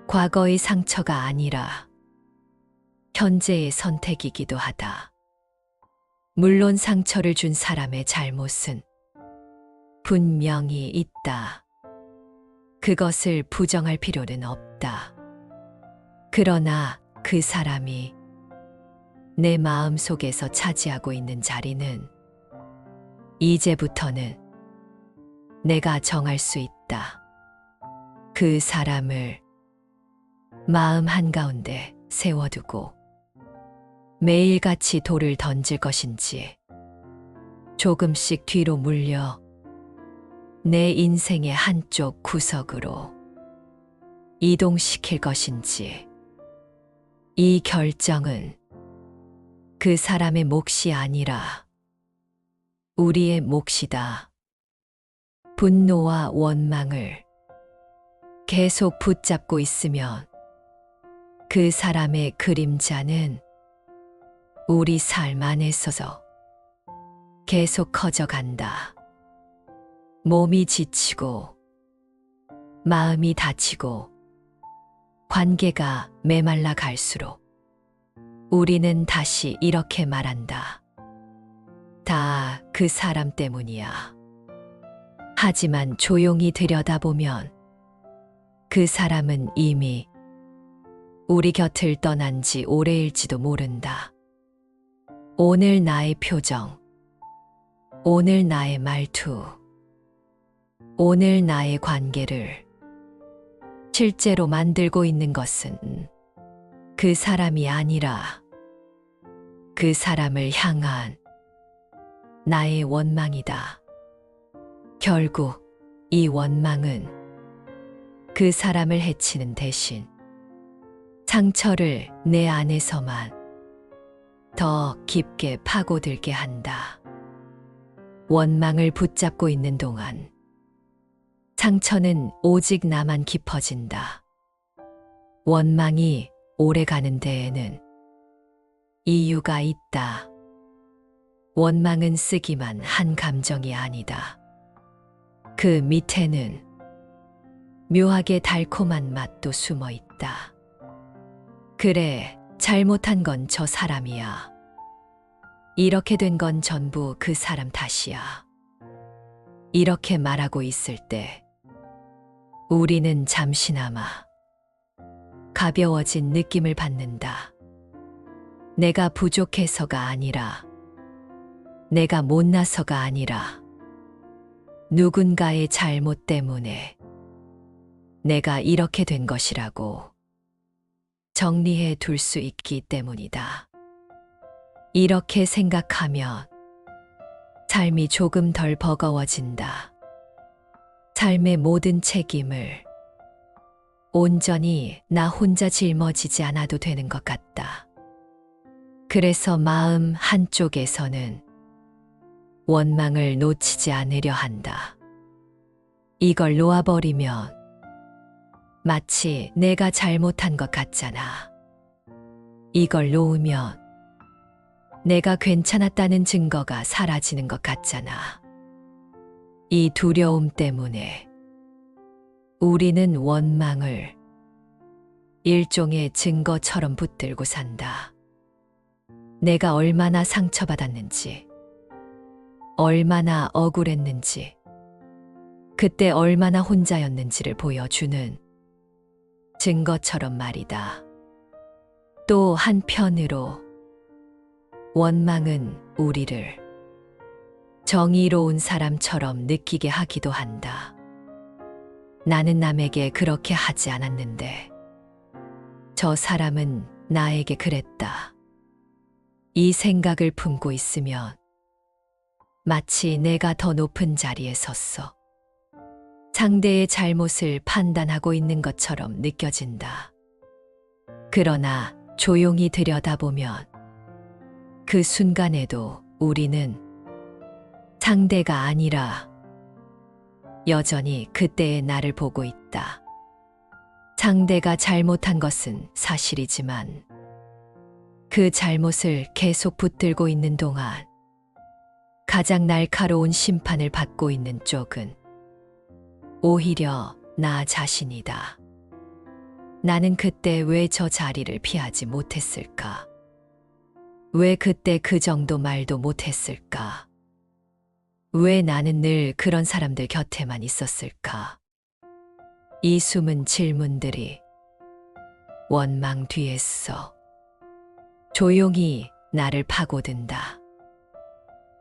과거의 상처가 아니라 현재의 선택이기도 하다. 물론 상처를 준 사람의 잘못은 분명히 있다. 그것을 부정할 필요는 없다. 그러나 그 사람이 내 마음 속에서 차지하고 있는 자리는 이제부터는 내가 정할 수 있다. 그 사람을 마음 한가운데 세워두고 매일같이 돌을 던질 것인지 조금씩 뒤로 물려 내 인생의 한쪽 구석으로 이동시킬 것인지 이 결정은 그 사람의 몫이 아니라 우리의 몫이다. 분노와 원망을 계속 붙잡고 있으면 그 사람의 그림자는 우리 삶 안에 서서 계속 커져간다. 몸이 지치고 마음이 다치고 관계가 메말라 갈수록 우리는 다시 이렇게 말한다. 다 그 사람 때문이야. 하지만 조용히 들여다보면 그 사람은 이미 우리 곁을 떠난 지 오래일지도 모른다. 오늘 나의 표정, 오늘 나의 말투, 오늘 나의 관계를 실제로 만들고 있는 것은 그 사람이 아니라 그 사람을 향한 나의 원망이다. 결국 이 원망은 그 사람을 해치는 대신 상처를 내 안에서만 더 깊게 파고들게 한다. 원망을 붙잡고 있는 동안 상처는 오직 나만 깊어진다. 원망이 오래가는 데에는 이유가 있다. 원망은 쓰기만 한 감정이 아니다. 그 밑에는 묘하게 달콤한 맛도 숨어 있다. 그래, 잘못한 건 저 사람이야. 이렇게 된 건 전부 그 사람 탓이야. 이렇게 말하고 있을 때 우리는 잠시나마 가벼워진 느낌을 받는다. 내가 부족해서가 아니라, 내가 못나서가 아니라, 누군가의 잘못 때문에 내가 이렇게 된 것이라고 정리해 둘 수 있기 때문이다. 이렇게 생각하면 삶이 조금 덜 버거워진다. 삶의 모든 책임을 온전히 나 혼자 짊어지지 않아도 되는 것 같다. 그래서 마음 한쪽에서는 원망을 놓치지 않으려 한다. 이걸 놓아버리면 마치 내가 잘못한 것 같잖아. 이걸 놓으면 내가 괜찮았다는 증거가 사라지는 것 같잖아. 이 두려움 때문에 우리는 원망을 일종의 증거처럼 붙들고 산다. 내가 얼마나 상처받았는지, 얼마나 억울했는지, 그때 얼마나 혼자였는지를 보여주는 증거처럼 말이다. 또 한편으로 원망은 우리를 정의로운 사람처럼 느끼게 하기도 한다. 나는 남에게 그렇게 하지 않았는데 저 사람은 나에게 그랬다. 이 생각을 품고 있으면 마치 내가 더 높은 자리에 섰어. 상대의 잘못을 판단하고 있는 것처럼 느껴진다. 그러나 조용히 들여다보면 그 순간에도 우리는 상대가 아니라 여전히 그때의 나를 보고 있다. 상대가 잘못한 것은 사실이지만 그 잘못을 계속 붙들고 있는 동안 가장 날카로운 심판을 받고 있는 쪽은 오히려 나 자신이다. 나는 그때 왜 저 자리를 피하지 못했을까? 왜 그때 그 정도 말도 못했을까? 왜 나는 늘 그런 사람들 곁에만 있었을까? 이 숨은 질문들이 원망 뒤에서 조용히 나를 파고든다.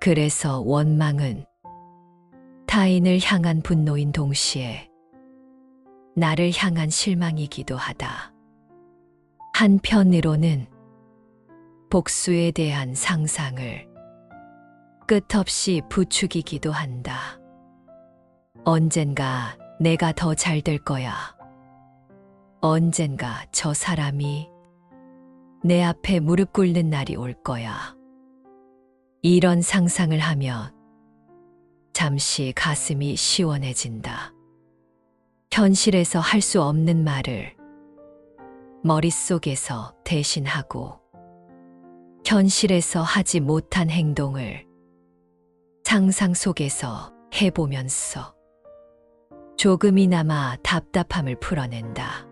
그래서 원망은 타인을 향한 분노인 동시에 나를 향한 실망이기도 하다. 한편으로는 복수에 대한 상상을 끝없이 부추기기도 한다. 언젠가 내가 더 잘 될 거야. 언젠가 저 사람이 내 앞에 무릎 꿇는 날이 올 거야. 이런 상상을 하면 잠시 가슴이 시원해진다. 현실에서 할 수 없는 말을 머릿속에서 대신하고 현실에서 하지 못한 행동을 상상 속에서 해보면서 조금이나마 답답함을 풀어낸다.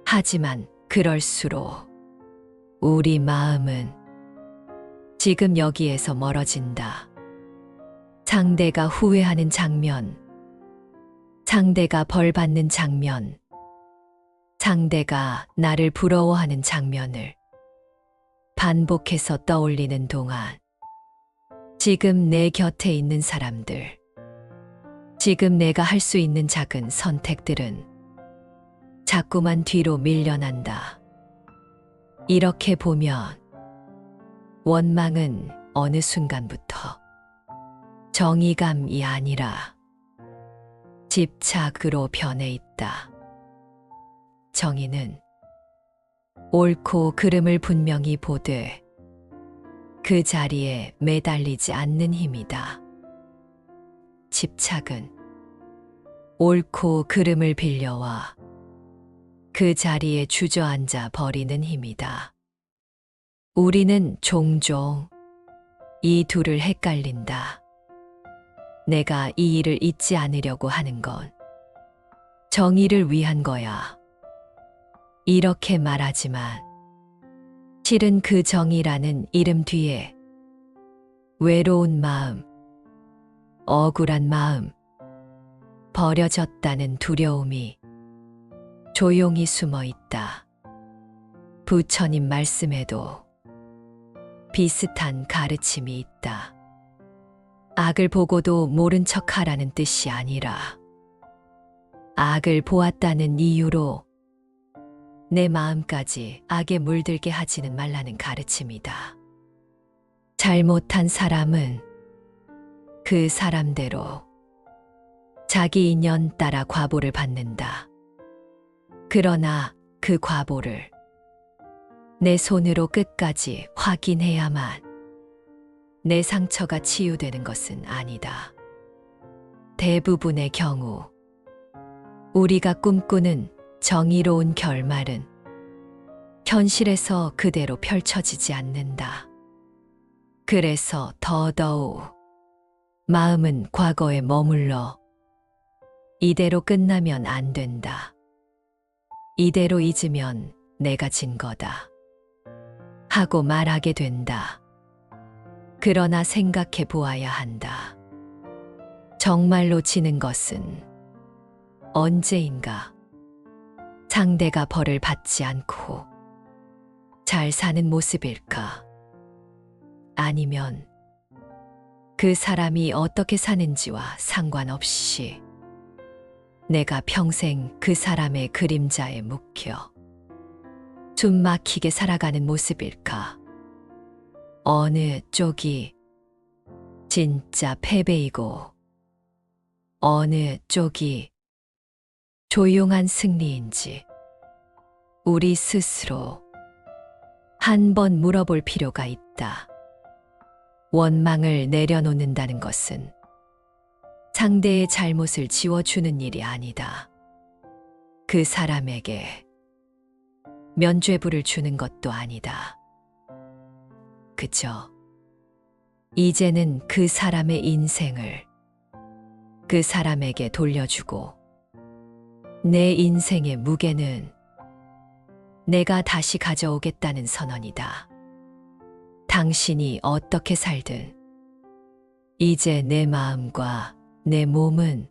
하지만 그럴수록 우리 마음은 지금 여기에서 멀어진다. 상대가 후회하는 장면, 상대가 벌 받는 장면, 상대가 나를 부러워하는 장면을 반복해서 떠올리는 동안 지금 내 곁에 있는 사람들, 지금 내가 할 수 있는 작은 선택들은 자꾸만 뒤로 밀려난다. 이렇게 보면 원망은 어느 순간부터 정의감이 아니라 집착으로 변해 있다. 정의는 옳고 그름을 분명히 보되 그 자리에 매달리지 않는 힘이다. 집착은 옳고 그름을 빌려와 그 자리에 주저앉아 버리는 힘이다. 우리는 종종 이 둘을 헷갈린다. 내가 이 일을 잊지 않으려고 하는 건 정의를 위한 거야. 이렇게 말하지만 실은 그 정의라는 이름 뒤에 외로운 마음, 억울한 마음, 버려졌다는 두려움이 조용히 숨어 있다. 부처님 말씀에도 비슷한 가르침이 있다. 악을 보고도 모른 척 하라는 뜻이 아니라 악을 보았다는 이유로 내 마음까지 악에 물들게 하지는 말라는 가르침이다. 잘못한 사람은 그 사람대로 자기 인연 따라 과보를 받는다. 그러나 그 과보를 내 손으로 끝까지 확인해야만 내 상처가 치유되는 것은 아니다. 대부분의 경우 우리가 꿈꾸는 정의로운 결말은 현실에서 그대로 펼쳐지지 않는다. 그래서 더더욱 마음은 과거에 머물러 이대로 끝나면 안 된다. 이대로 잊으면 내가 진 거다. 하고 말하게 된다. 그러나 생각해 보아야 한다. 정말로 지는 것은 언제인가? 상대가 벌을 받지 않고 잘 사는 모습일까? 아니면 그 사람이 어떻게 사는지와 상관없이 내가 평생 그 사람의 그림자에 묵혀 숨 막히게 살아가는 모습일까? 어느 쪽이 진짜 패배이고 어느 쪽이 조용한 승리인지 우리 스스로 한번 물어볼 필요가 있다. 원망을 내려놓는다는 것은 상대의 잘못을 지워주는 일이 아니다. 그 사람에게 면죄부를 주는 것도 아니다. 그저 이제는 그 사람의 인생을 그 사람에게 돌려주고 내 인생의 무게는 내가 다시 가져오겠다는 선언이다. 당신이 어떻게 살든 이제 내 마음과 내 몸은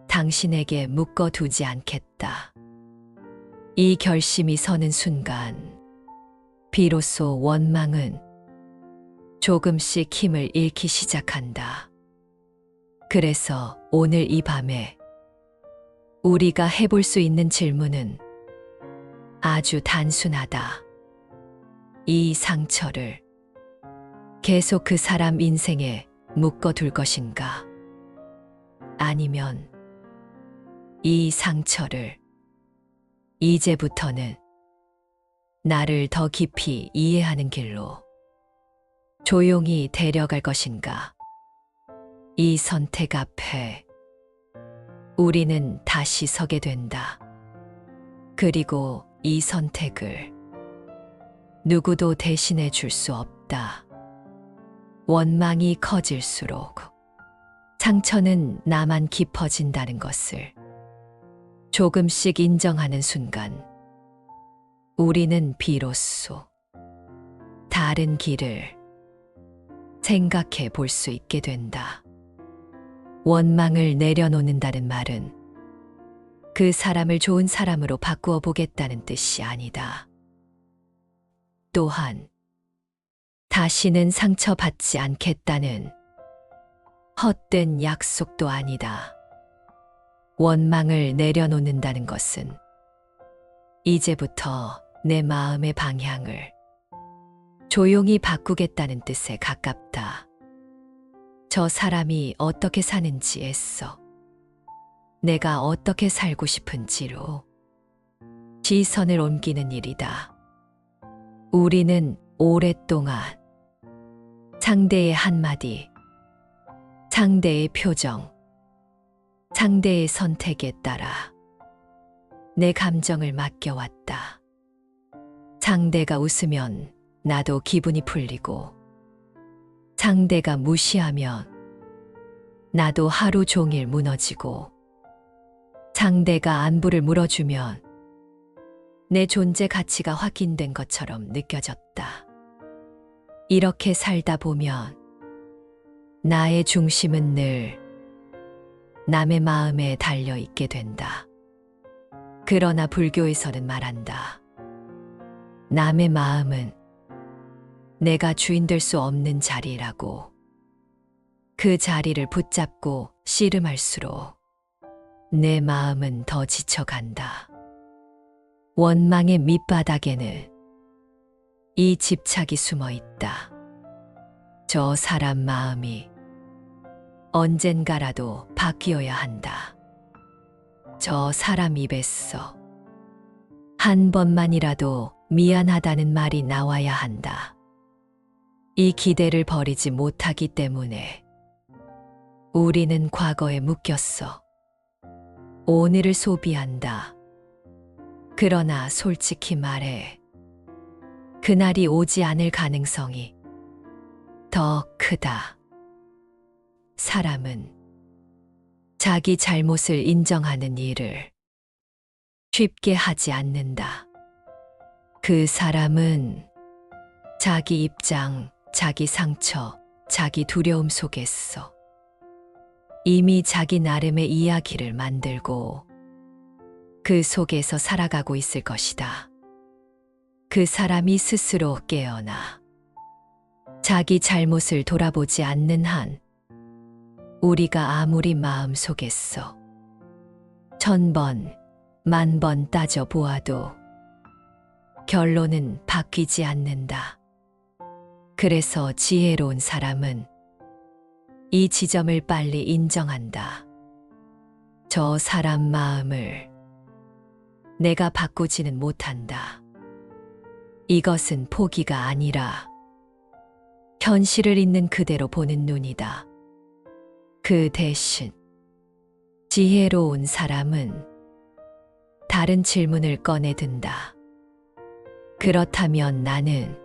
당신에게 묶어두지 않겠다. 이 결심이 서는 순간 비로소 원망은 조금씩 힘을 잃기 시작한다. 그래서 오늘 이 밤에 우리가 해볼 수 있는 질문은 아주 단순하다. 이 상처를 계속 그 사람 인생에 묶어둘 것인가? 아니면 이 상처를 이제부터는 나를 더 깊이 이해하는 길로 조용히 데려갈 것인가? 이 선택 앞에 우리는 다시 서게 된다. 그리고 이 선택을 누구도 대신해 줄 수 없다. 원망이 커질수록 상처는 나만 깊어진다는 것을 조금씩 인정하는 순간 우리는 비로소 다른 길을 생각해 볼 수 있게 된다. 원망을 내려놓는다는 말은 그 사람을 좋은 사람으로 바꾸어 보겠다는 뜻이 아니다. 또한 다시는 상처받지 않겠다는 헛된 약속도 아니다. 원망을 내려놓는다는 것은 이제부터 내 마음의 방향을 조용히 바꾸겠다는 뜻에 가깝다. 저 사람이 어떻게 사는지 애써 내가 어떻게 살고 싶은지로 시선을 옮기는 일이다. 우리는 오랫동안 상대의 한마디, 상대의 표정, 상대의 선택에 따라 내 감정을 맡겨왔다. 상대가 웃으면 나도 기분이 풀리고, 상대가 무시하면 나도 하루 종일 무너지고, 상대가 안부를 물어주면 내 존재 가치가 확인된 것처럼 느껴졌다. 이렇게 살다 보면 나의 중심은 늘 남의 마음에 달려 있게 된다. 그러나 불교에서는 말한다. 남의 마음은 내가 주인 될 수 없는 자리라고. 그 자리를 붙잡고 씨름할수록 내 마음은 더 지쳐간다. 원망의 밑바닥에는 이 집착이 숨어 있다. 저 사람 마음이 언젠가라도 바뀌어야 한다. 저 사람 입에서 한 번만이라도 미안하다는 말이 나와야 한다. 이 기대를 버리지 못하기 때문에 우리는 과거에 묶였어. 오늘을 소비한다. 그러나 솔직히 말해, 그날이 오지 않을 가능성이 더 크다. 사람은 자기 잘못을 인정하는 일을 쉽게 하지 않는다. 그 사람은 자기 입장, 자기 상처, 자기 두려움 속에서 이미 자기 나름의 이야기를 만들고 그 속에서 살아가고 있을 것이다. 그 사람이 스스로 깨어나 자기 잘못을 돌아보지 않는 한 우리가 아무리 마음 속에서 1000번, 10,000번 따져보아도 결론은 바뀌지 않는다. 그래서 지혜로운 사람은 이 지점을 빨리 인정한다. 저 사람 마음을 내가 바꾸지는 못한다. 이것은 포기가 아니라 현실을 있는 그대로 보는 눈이다. 그 대신 지혜로운 사람은 다른 질문을 꺼내든다. 그렇다면 나는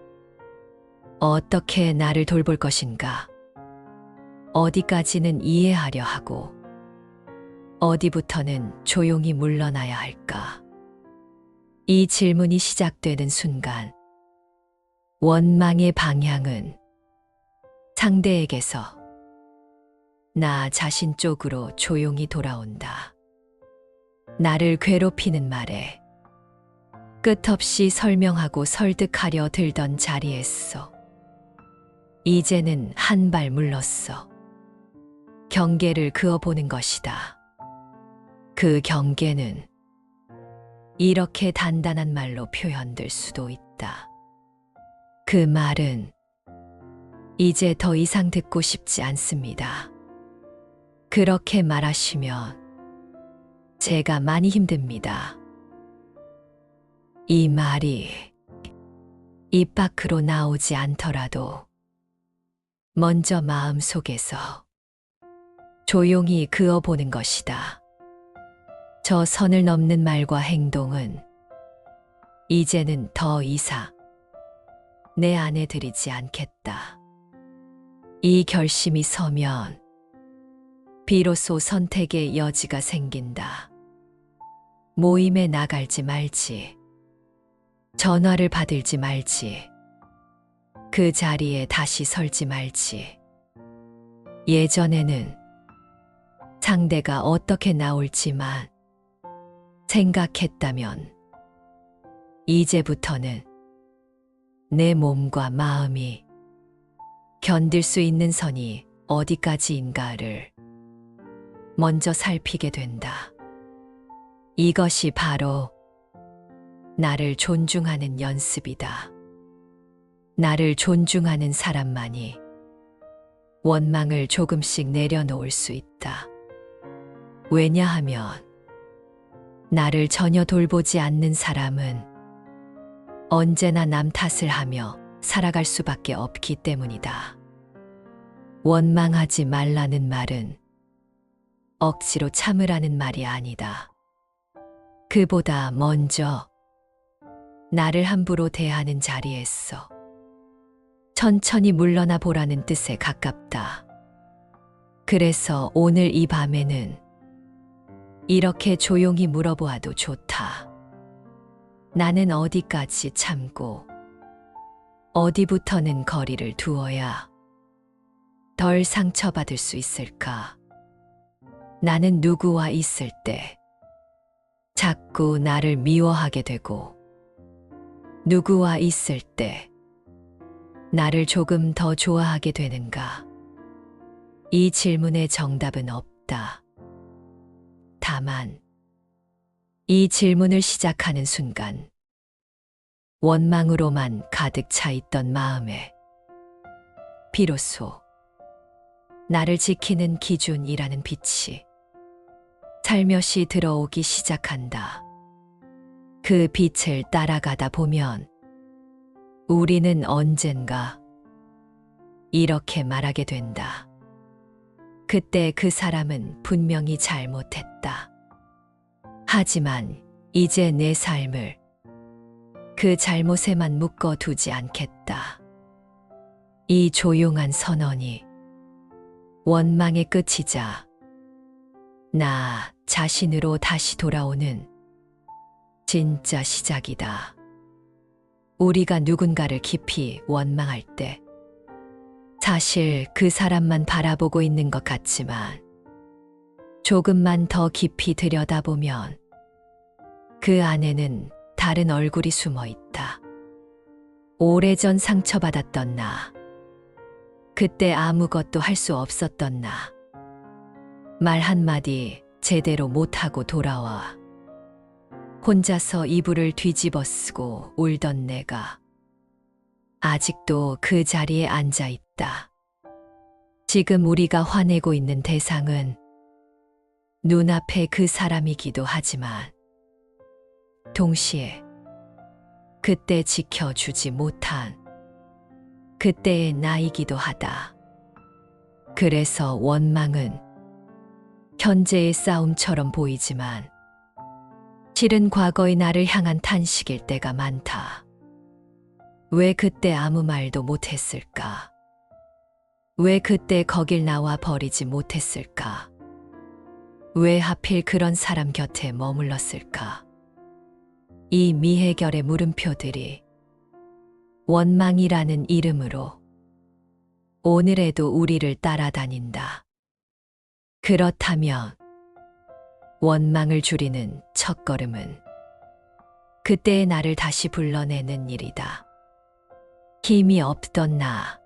어떻게 나를 돌볼 것인가? 어디까지는 이해하려 하고 어디부터는 조용히 물러나야 할까? 이 질문이 시작되는 순간 원망의 방향은 상대에게서 나 자신 쪽으로 조용히 돌아온다. 나를 괴롭히는 말에 끝없이 설명하고 설득하려 들던 자리에서 이제는 한 발 물렀어. 경계를 그어보는 것이다. 그 경계는 이렇게 단단한 말로 표현될 수도 있다. 그 말은 이제 더 이상 듣고 싶지 않습니다. 그렇게 말하시면 제가 많이 힘듭니다. 이 말이 입 밖으로 나오지 않더라도 먼저 마음 속에서 조용히 그어보는 것이다. 저 선을 넘는 말과 행동은 이제는 더 이상 내 안에 들이지 않겠다. 이 결심이 서면 비로소 선택의 여지가 생긴다. 모임에 나갈지 말지, 전화를 받을지 말지, 그 자리에 다시 설지 말지. 예전에는 상대가 어떻게 나올지만 생각했다면 이제부터는 내 몸과 마음이 견딜 수 있는 선이 어디까지인가를 먼저 살피게 된다. 이것이 바로 나를 존중하는 연습이다. 나를 존중하는 사람만이 원망을 조금씩 내려놓을 수 있다. 왜냐하면 나를 전혀 돌보지 않는 사람은 언제나 남 탓을 하며 살아갈 수밖에 없기 때문이다. 원망하지 말라는 말은 억지로 참으라는 말이 아니다. 그보다 먼저 나를 함부로 대하는 자리에서 천천히 물러나 보라는 뜻에 가깝다. 그래서 오늘 이 밤에는 이렇게 조용히 물어보아도 좋다. 나는 어디까지 참고 어디부터는 거리를 두어야 덜 상처받을 수 있을까? 나는 누구와 있을 때 자꾸 나를 미워하게 되고 누구와 있을 때 나를 조금 더 좋아하게 되는가? 이 질문의 정답은 없다. 다만 이 질문을 시작하는 순간 원망으로만 가득 차 있던 마음에 비로소 나를 지키는 기준이라는 빛이 살며시 들어오기 시작한다. 그 빛을 따라가다 보면 우리는 언젠가 이렇게 말하게 된다. 그때 그 사람은 분명히 잘못했다. 하지만 이제 내 삶을 그 잘못에만 묶어두지 않겠다. 이 조용한 선언이 원망의 끝이자 나 자신으로 다시 돌아오는 진짜 시작이다. 우리가 누군가를 깊이 원망할 때 사실 그 사람만 바라보고 있는 것 같지만 조금만 더 깊이 들여다보면 그 안에는 다른 얼굴이 숨어 있다. 오래전 상처받았던 나, 그때 아무것도 할 수 없었던 나, 말 한마디 제대로 못하고 돌아와 혼자서 이불을 뒤집어 쓰고 울던 내가 아직도 그 자리에 앉아 있다. 지금 우리가 화내고 있는 대상은 눈앞에 그 사람이기도 하지만 동시에 그때 지켜주지 못한 그때의 나이기도 하다. 그래서 원망은 현재의 싸움처럼 보이지만 실은 과거의 나를 향한 탄식일 때가 많다. 왜 그때 아무 말도 못했을까? 왜 그때 거길 나와 버리지 못했을까? 왜 하필 그런 사람 곁에 머물렀을까? 이 미해결의 물음표들이 원망이라는 이름으로 오늘에도 우리를 따라다닌다. 그렇다면 원망을 줄이는 첫걸음은 그때의 나를 다시 불러내는 일이다. 힘이 없던 나,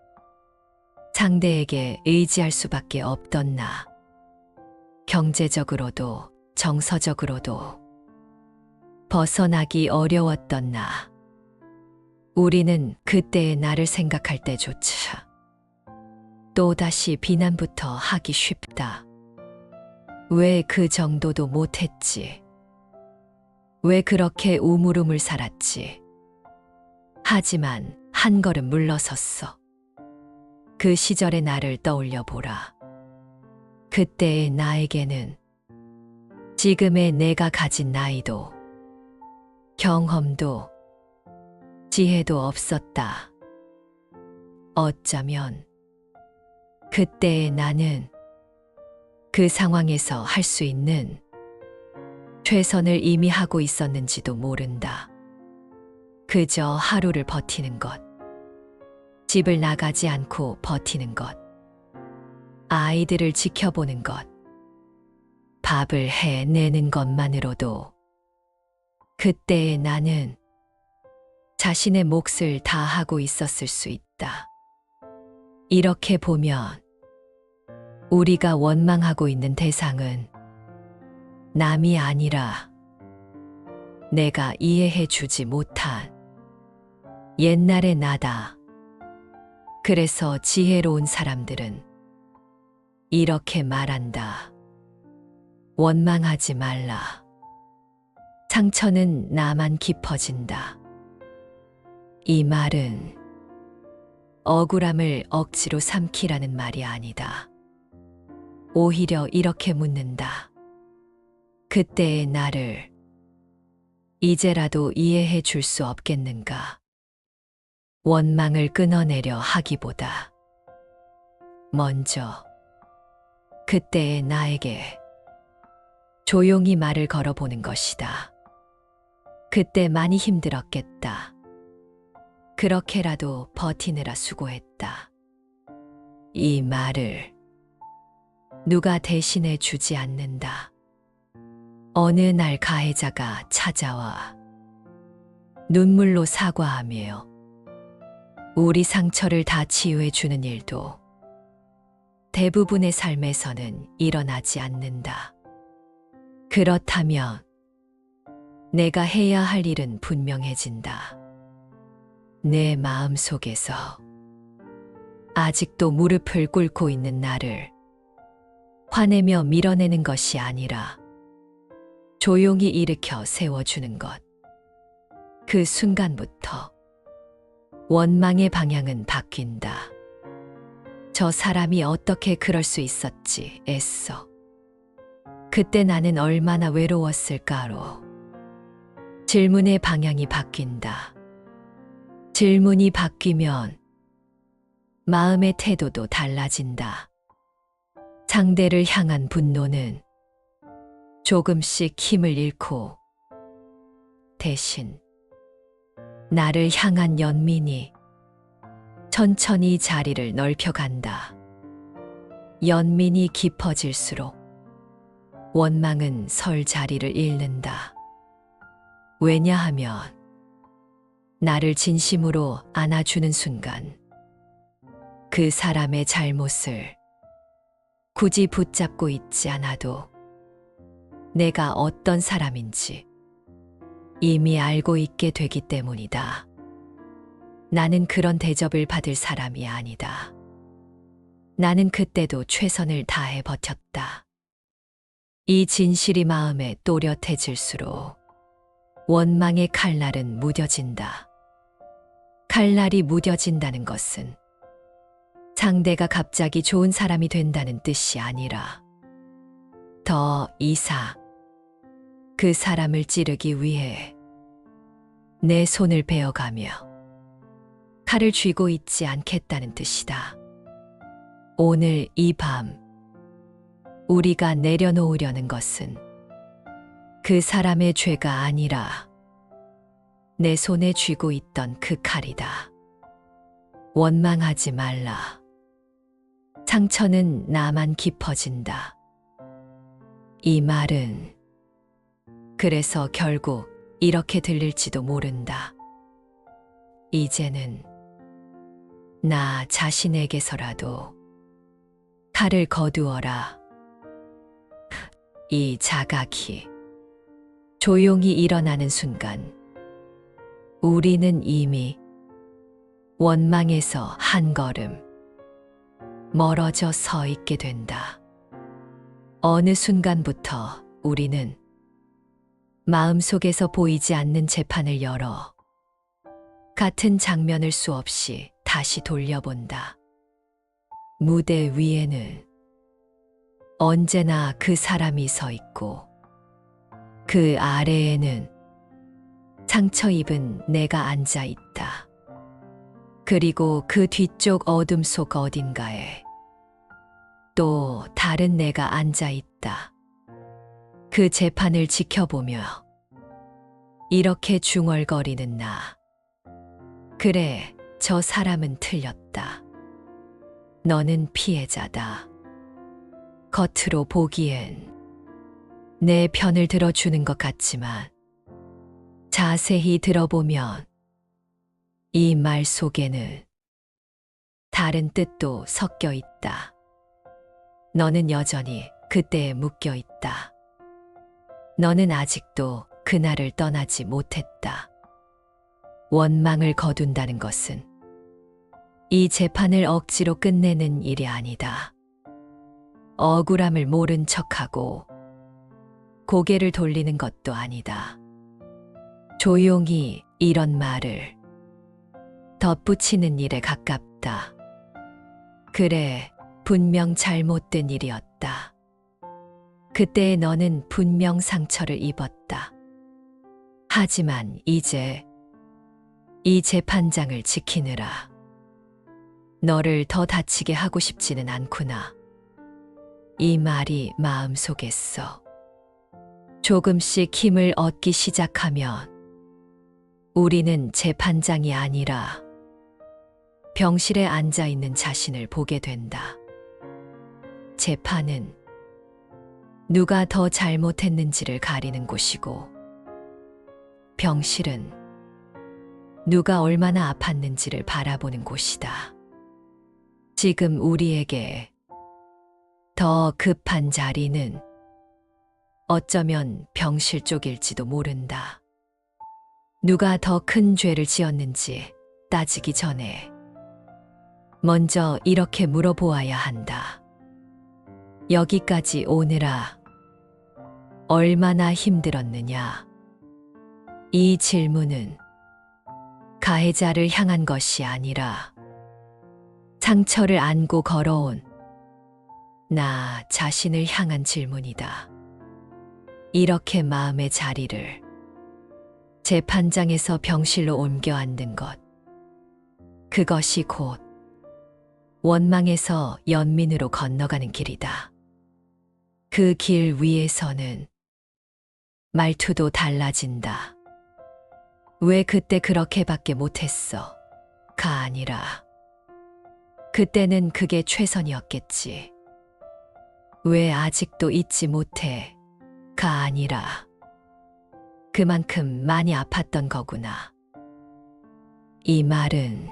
상대에게 의지할 수밖에 없던 나, 경제적으로도 정서적으로도 벗어나기 어려웠던 나. 우리는 그때의 나를 생각할 때조차 또다시 비난부터 하기 쉽다. 왜 그 정도도 못했지? 왜 그렇게 우물우물 살았지? 하지만 한 걸음 물러섰어. 그 시절의 나를 떠올려 보라. 그때의 나에게는 지금의 내가 가진 나이도, 경험도, 지혜도 없었다. 어쩌면 그때의 나는 그 상황에서 할 수 있는 최선을 이미 하고 있었는지도 모른다. 그저 하루를 버티는 것, 집을 나가지 않고 버티는 것, 아이들을 지켜보는 것, 밥을 해내는 것만으로도 그때의 나는 자신의 몫을 다하고 있었을 수 있다. 이렇게 보면 우리가 원망하고 있는 대상은 남이 아니라 내가 이해해 주지 못한 옛날의 나다. 그래서 지혜로운 사람들은 이렇게 말한다. 원망하지 말라. 상처는 나만 깊어진다. 이 말은 억울함을 억지로 삼키라는 말이 아니다. 오히려 이렇게 묻는다. 그때의 나를 이제라도 이해해 줄 수 없겠는가? 원망을 끊어내려 하기보다 먼저 그때의 나에게 조용히 말을 걸어보는 것이다. 그때 많이 힘들었겠다. 그렇게라도 버티느라 수고했다. 이 말을 누가 대신해 주지 않는다. 어느 날 가해자가 찾아와 눈물로 사과하며 우리 상처를 다 치유해 주는 일도 대부분의 삶에서는 일어나지 않는다. 그렇다면 내가 해야 할 일은 분명해진다. 내 마음 속에서 아직도 무릎을 꿇고 있는 나를 화내며 밀어내는 것이 아니라 조용히 일으켜 세워주는 것. 그 순간부터 원망의 방향은 바뀐다. 저 사람이 어떻게 그럴 수 있었지 애써. 그때 나는 얼마나 외로웠을까로. 질문의 방향이 바뀐다. 질문이 바뀌면 마음의 태도도 달라진다. 상대를 향한 분노는 조금씩 힘을 잃고 대신 나를 향한 연민이 천천히 자리를 넓혀간다. 연민이 깊어질수록 원망은 설 자리를 잃는다. 왜냐하면 나를 진심으로 안아주는 순간 그 사람의 잘못을 굳이 붙잡고 있지 않아도 내가 어떤 사람인지 이미 알고 있게 되기 때문이다. 나는 그런 대접을 받을 사람이 아니다. 나는 그때도 최선을 다해 버텼다. 이 진실이 마음에 또렷해질수록 원망의 칼날은 무뎌진다. 칼날이 무뎌진다는 것은 상대가 갑자기 좋은 사람이 된다는 뜻이 아니라 더 이상 그 사람을 찌르기 위해 내 손을 베어가며 칼을 쥐고 있지 않겠다는 뜻이다. 오늘 이 밤 우리가 내려놓으려는 것은 그 사람의 죄가 아니라 내 손에 쥐고 있던 그 칼이다. 원망하지 말라. 상처는 나만 깊어진다. 이 말은 그래서 결국 이렇게 들릴지도 모른다. 이제는 나 자신에게서라도 칼을 거두어라. 이 자각이 조용히 일어나는 순간 우리는 이미 원망에서 한 걸음 멀어져 서 있게 된다. 어느 순간부터 우리는 마음속에서 보이지 않는 재판을 열어 같은 장면을 수없이 다시 돌려본다. 무대 위에는 언제나 그 사람이 서 있고 그 아래에는 상처 입은 내가 앉아 있다. 그리고 그 뒤쪽 어둠 속 어딘가에 또 다른 내가 앉아 있다. 그 재판을 지켜보며 이렇게 중얼거리는 나. 그래, 저 사람은 틀렸다. 너는 피해자다. 겉으로 보기엔 내 편을 들어주는 것 같지만 자세히 들어보면 이 말 속에는 다른 뜻도 섞여 있다. 너는 여전히 그때에 묶여 있다. 너는 아직도 그날을 떠나지 못했다. 원망을 거둔다는 것은 이 재판을 억지로 끝내는 일이 아니다. 억울함을 모른 척하고 고개를 돌리는 것도 아니다. 조용히 이런 말을 덧붙이는 일에 가깝다. 그래, 분명 잘못된 일이었다. 그때의 너는 분명 상처를 입었다. 하지만 이제 이 재판장을 지키느라 너를 더 다치게 하고 싶지는 않구나. 이 말이 마음속에서 조금씩 힘을 얻기 시작하면 우리는 재판장이 아니라 병실에 앉아 있는 자신을 보게 된다. 재판은 누가 더 잘못했는지를 가리는 곳이고, 병실은 누가 얼마나 아팠는지를 바라보는 곳이다. 지금 우리에게 더 급한 자리는 어쩌면 병실 쪽일지도 모른다. 누가 더 큰 죄를 지었는지 따지기 전에 먼저 이렇게 물어보아야 한다. 여기까지 오느라 얼마나 힘들었느냐? 이 질문은 가해자를 향한 것이 아니라 상처를 안고 걸어온 나 자신을 향한 질문이다. 이렇게 마음의 자리를 재판장에서 병실로 옮겨 앉는 것, 그것이 곧 원망에서 연민으로 건너가는 길이다. 그 길 위에서는 말투도 달라진다. 왜 그때 그렇게밖에 못했어? 가 아니라 그때는 그게 최선이었겠지. 왜 아직도 잊지 못해? 가 아니라 그만큼 많이 아팠던 거구나. 이 말은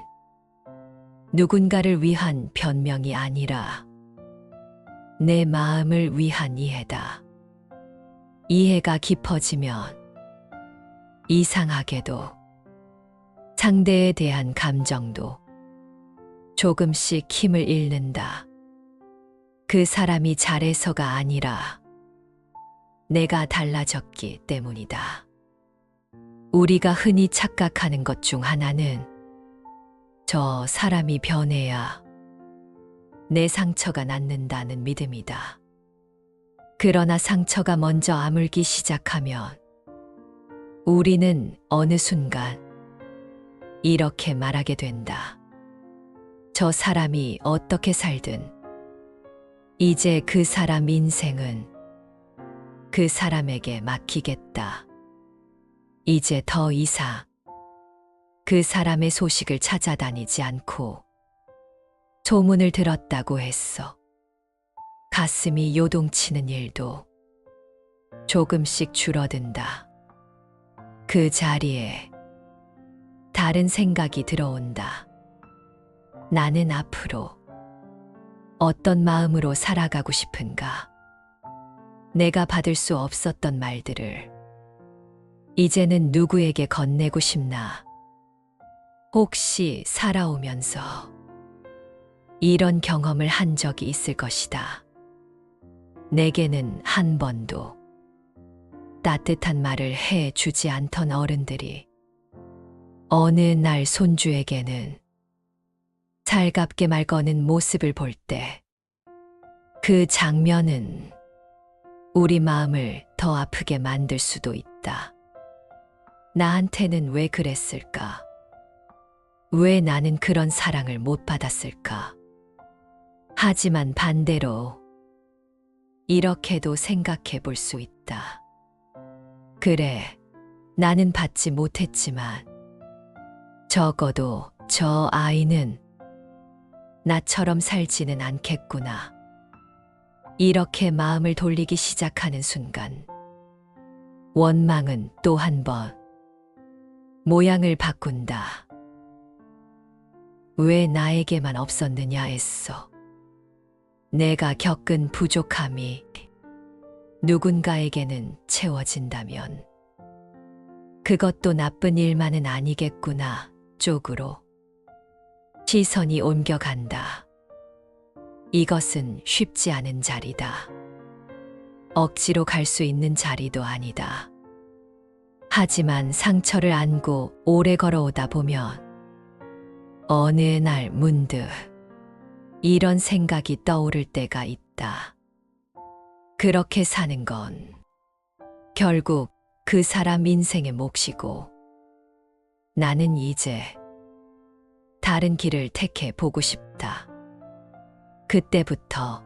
누군가를 위한 변명이 아니라 내 마음을 위한 이해다. 이해가 깊어지면 이상하게도 상대에 대한 감정도 조금씩 힘을 잃는다. 그 사람이 잘해서가 아니라 내가 달라졌기 때문이다. 우리가 흔히 착각하는 것 중 하나는 저 사람이 변해야 내 상처가 낫는다는 믿음이다. 그러나 상처가 먼저 아물기 시작하면 우리는 어느 순간 이렇게 말하게 된다. 저 사람이 어떻게 살든 이제 그 사람 인생은 그 사람에게 맡기겠다. 이제 더 이상 그 사람의 소식을 찾아다니지 않고 소문을 들었다고 했어. 가슴이 요동치는 일도 조금씩 줄어든다. 그 자리에 다른 생각이 들어온다. 나는 앞으로 어떤 마음으로 살아가고 싶은가? 내가 받을 수 없었던 말들을 이제는 누구에게 건네고 싶나? 혹시 살아오면서 이런 경험을 한 적이 있을 것이다. 내게는 한 번도 따뜻한 말을 해 주지 않던 어른들이 어느 날 손주에게는 살갑게 말 거는 모습을 볼 때 그 장면은 우리 마음을 더 아프게 만들 수도 있다. 나한테는 왜 그랬을까? 왜 나는 그런 사랑을 못 받았을까? 하지만 반대로 이렇게도 생각해 볼 수 있다. 그래, 나는 받지 못했지만 적어도 저 아이는 나처럼 살지는 않겠구나. 이렇게 마음을 돌리기 시작하는 순간 원망은 또 한 번 모양을 바꾼다. 왜 나에게만 없었느냐 애써. 내가 겪은 부족함이 누군가에게는 채워진다면 그것도 나쁜 일만은 아니겠구나 쪽으로 시선이 옮겨간다. 이것은 쉽지 않은 자리다. 억지로 갈 수 있는 자리도 아니다. 하지만 상처를 안고 오래 걸어오다 보면 어느 날 문득 이런 생각이 떠오를 때가 있다. 그렇게 사는 건 결국 그 사람 인생의 몫이고 나는 이제 다른 길을 택해 보고 싶다. 그때부터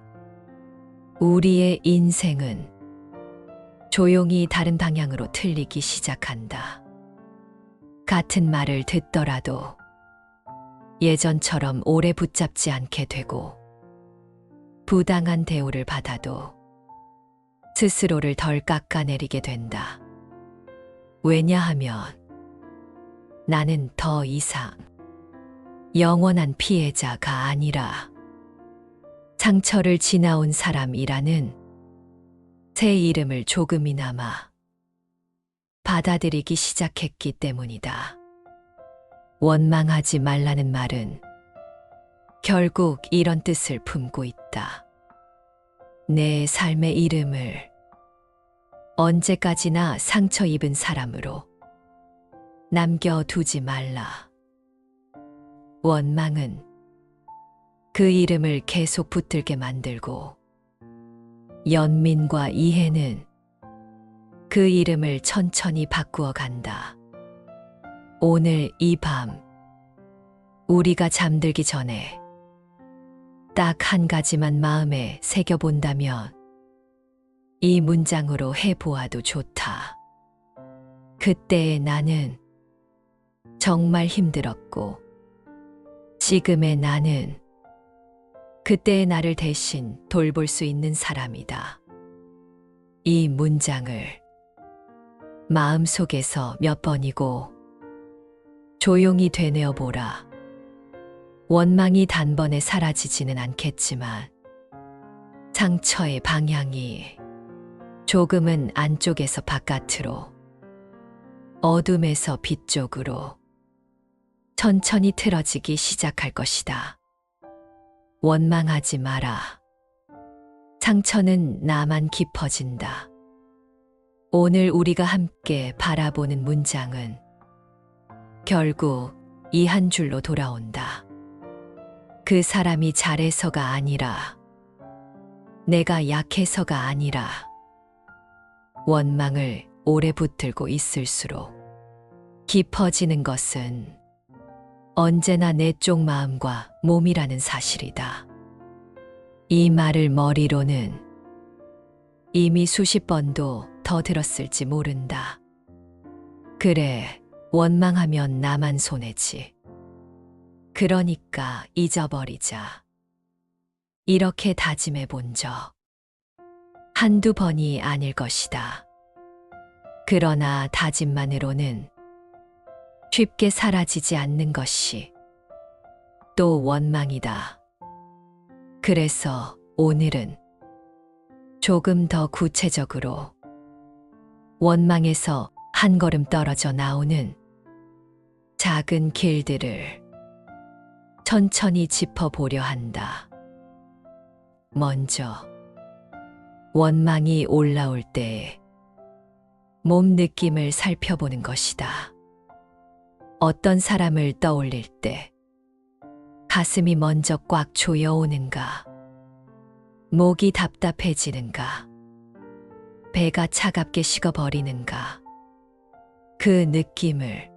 우리의 인생은 조용히 다른 방향으로 틀리기 시작한다. 같은 말을 듣더라도 예전처럼 오래 붙잡지 않게 되고 부당한 대우를 받아도 스스로를 덜 깎아내리게 된다. 왜냐하면 나는 더 이상 영원한 피해자가 아니라 상처를 지나온 사람이라는 새 이름을 조금이나마 받아들이기 시작했기 때문이다. 원망하지 말라는 말은 결국 이런 뜻을 품고 있다. 내 삶의 이름을 언제까지나 상처 입은 사람으로 남겨두지 말라. 원망은 그 이름을 계속 붙들게 만들고 연민과 이해는 그 이름을 천천히 바꾸어 간다. 오늘 이 밤 우리가 잠들기 전에 딱 한 가지만 마음에 새겨본다면 이 문장으로 해보아도 좋다. 그때의 나는 정말 힘들었고 지금의 나는 그때의 나를 대신 돌볼 수 있는 사람이다. 이 문장을 마음속에서 몇 번이고 조용히 되뇌어 보라. 원망이 단번에 사라지지는 않겠지만 상처의 방향이 조금은 안쪽에서 바깥으로, 어둠에서 빛 쪽으로 천천히 틀어지기 시작할 것이다. 원망하지 마라. 상처는 나만 깊어진다. 오늘 우리가 함께 바라보는 문장은 결국 이 한 줄로 돌아온다. 그 사람이 잘해서가 아니라, 내가 약해서가 아니라, 원망을 오래 붙들고 있을수록 깊어지는 것은 언제나 내 쪽 마음과 몸이라는 사실이다. 이 말을 머리로는 이미 수십 번도 더 들었을지 모른다. 그래, 원망하면 나만 손해지. 그러니까 잊어버리자. 이렇게 다짐해 본 적 한두 번이 아닐 것이다. 그러나 다짐만으로는 쉽게 사라지지 않는 것이 또 원망이다. 그래서 오늘은 조금 더 구체적으로 원망에서 한 걸음 떨어져 나오는 작은 길들을 천천히 짚어보려 한다. 먼저 원망이 올라올 때 몸 느낌을 살펴보는 것이다. 어떤 사람을 떠올릴 때 가슴이 먼저 꽉 조여오는가? 목이 답답해지는가? 배가 차갑게 식어버리는가. 그 느낌을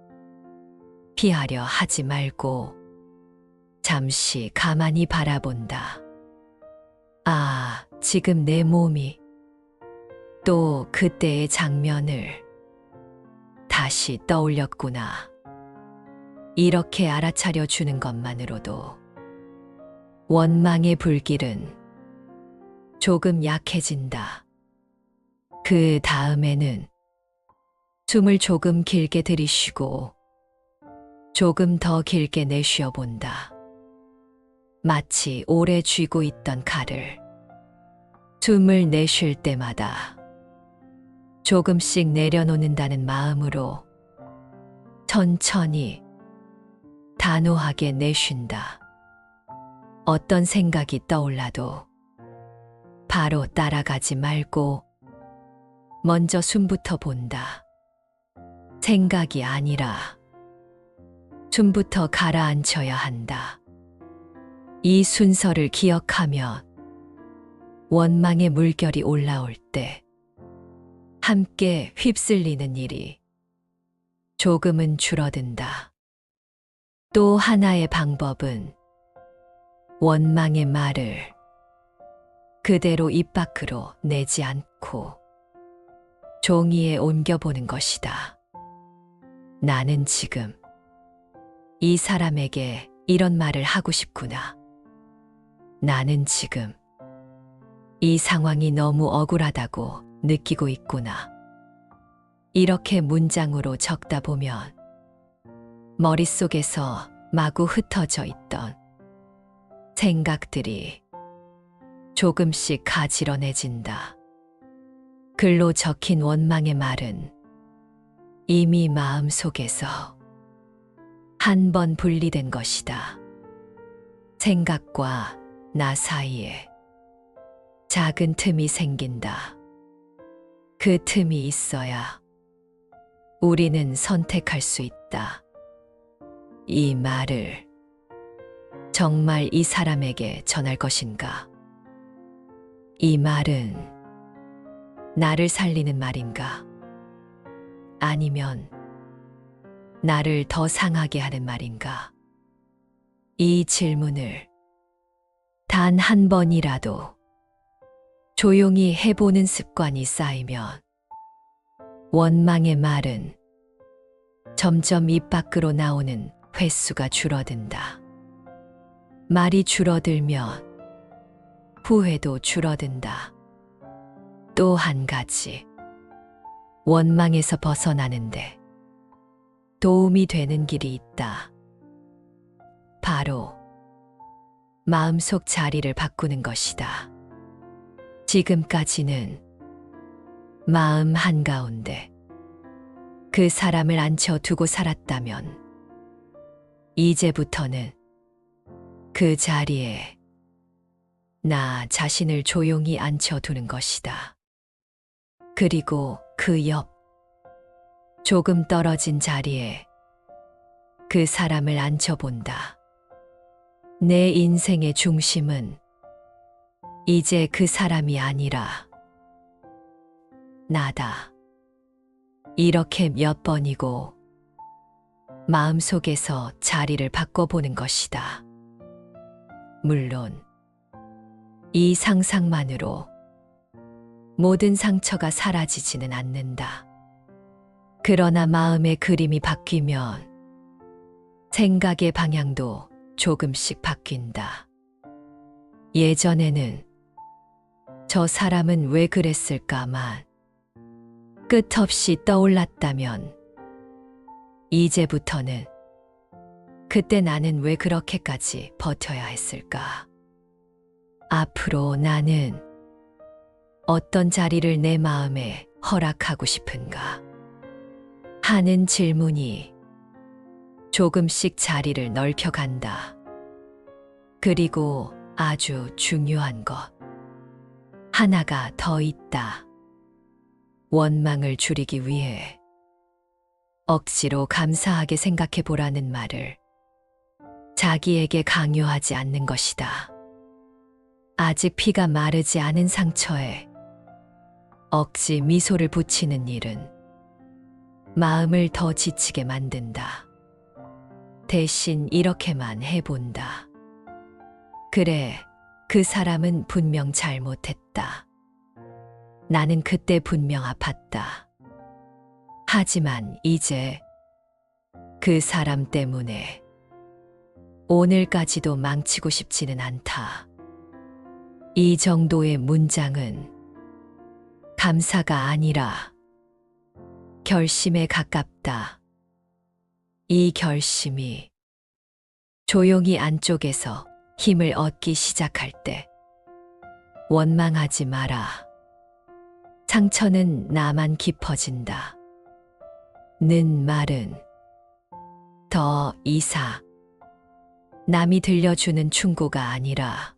피하려 하지 말고 잠시 가만히 바라본다. 아, 지금 내 몸이 또 그때의 장면을 다시 떠올렸구나. 이렇게 알아차려 주는 것만으로도 원망의 불길은 조금 약해진다. 그 다음에는 숨을 조금 길게 들이쉬고 조금 더 길게 내쉬어 본다. 마치 오래 쥐고 있던 칼을 숨을 내쉴 때마다 조금씩 내려놓는다는 마음으로 천천히 단호하게 내쉰다. 어떤 생각이 떠올라도 바로 따라가지 말고 먼저 숨부터 본다. 생각이 아니라 숨부터 가라앉혀야 한다. 이 순서를 기억하면 원망의 물결이 올라올 때 함께 휩쓸리는 일이 조금은 줄어든다. 또 하나의 방법은 원망의 말을 그대로 입 밖으로 내지 않고 종이에 옮겨보는 것이다. 나는 지금 이 사람에게 이런 말을 하고 싶구나. 나는 지금 이 상황이 너무 억울하다고 느끼고 있구나. 이렇게 문장으로 적다 보면 머릿속에서 마구 흩어져 있던 생각들이 조금씩 가지런해진다. 글로 적힌 원망의 말은 이미 마음속에서 한 번 분리된 것이다. 생각과 나 사이에 작은 틈이 생긴다. 그 틈이 있어야 우리는 선택할 수 있다. 이 말을 정말 이 사람에게 전할 것인가? 이 말은 나를 살리는 말인가? 아니면 나를 더 상하게 하는 말인가? 이 질문을 단 한 번이라도 조용히 해보는 습관이 쌓이면 원망의 말은 점점 입 밖으로 나오는 횟수가 줄어든다. 말이 줄어들면 후회도 줄어든다. 또 한 가지, 원망에서 벗어나는데 도움이 되는 길이 있다. 바로 마음속 자리를 바꾸는 것이다. 지금까지는 마음 한가운데 그 사람을 앉혀두고 살았다면 이제부터는 그 자리에 나 자신을 조용히 앉혀두는 것이다. 그리고 그 옆 조금 떨어진 자리에 그 사람을 앉혀본다. 내 인생의 중심은 이제 그 사람이 아니라 나다. 이렇게 몇 번이고 마음속에서 자리를 바꿔보는 것이다. 물론 이 상상만으로 모든 상처가 사라지지는 않는다. 그러나 마음의 그림이 바뀌면 생각의 방향도 조금씩 바뀐다. 예전에는 저 사람은 왜 그랬을까만 끝없이 떠올랐다면 이제부터는 그때 나는 왜 그렇게까지 버텨야 했을까? 앞으로 나는 어떤 자리를 내 마음에 허락하고 싶은가? 하는 질문이 조금씩 자리를 넓혀간다. 그리고 아주 중요한 것 하나가 더 있다. 원망을 줄이기 위해 억지로 감사하게 생각해 보라는 말을 자기에게 강요하지 않는 것이다. 아직 피가 마르지 않은 상처에 억지 미소를 붙이는 일은 마음을 더 지치게 만든다. 대신 이렇게만 해본다. 그래, 그 사람은 분명 잘못했다. 나는 그때 분명 아팠다. 하지만 이제 그 사람 때문에 오늘까지도 망치고 싶지는 않다. 이 정도의 문장은 감사가 아니라 결심에 가깝다. 이 결심이 조용히 안쪽에서 힘을 얻기 시작할 때 원망하지 마라. 상처는 나만 깊어진다. 는 말은 더 이상 남이 들려주는 충고가 아니라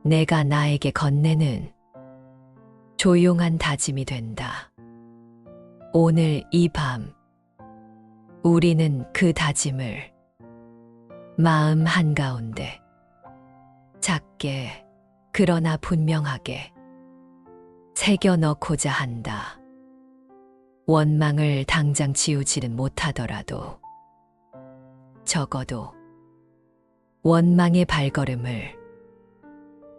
내가 나에게 건네는 조용한 다짐이 된다. 오늘 이 밤 우리는 그 다짐을 마음 한가운데 작게 그러나 분명하게 새겨 넣고자 한다. 원망을 당장 지우지는 못하더라도 적어도 원망의 발걸음을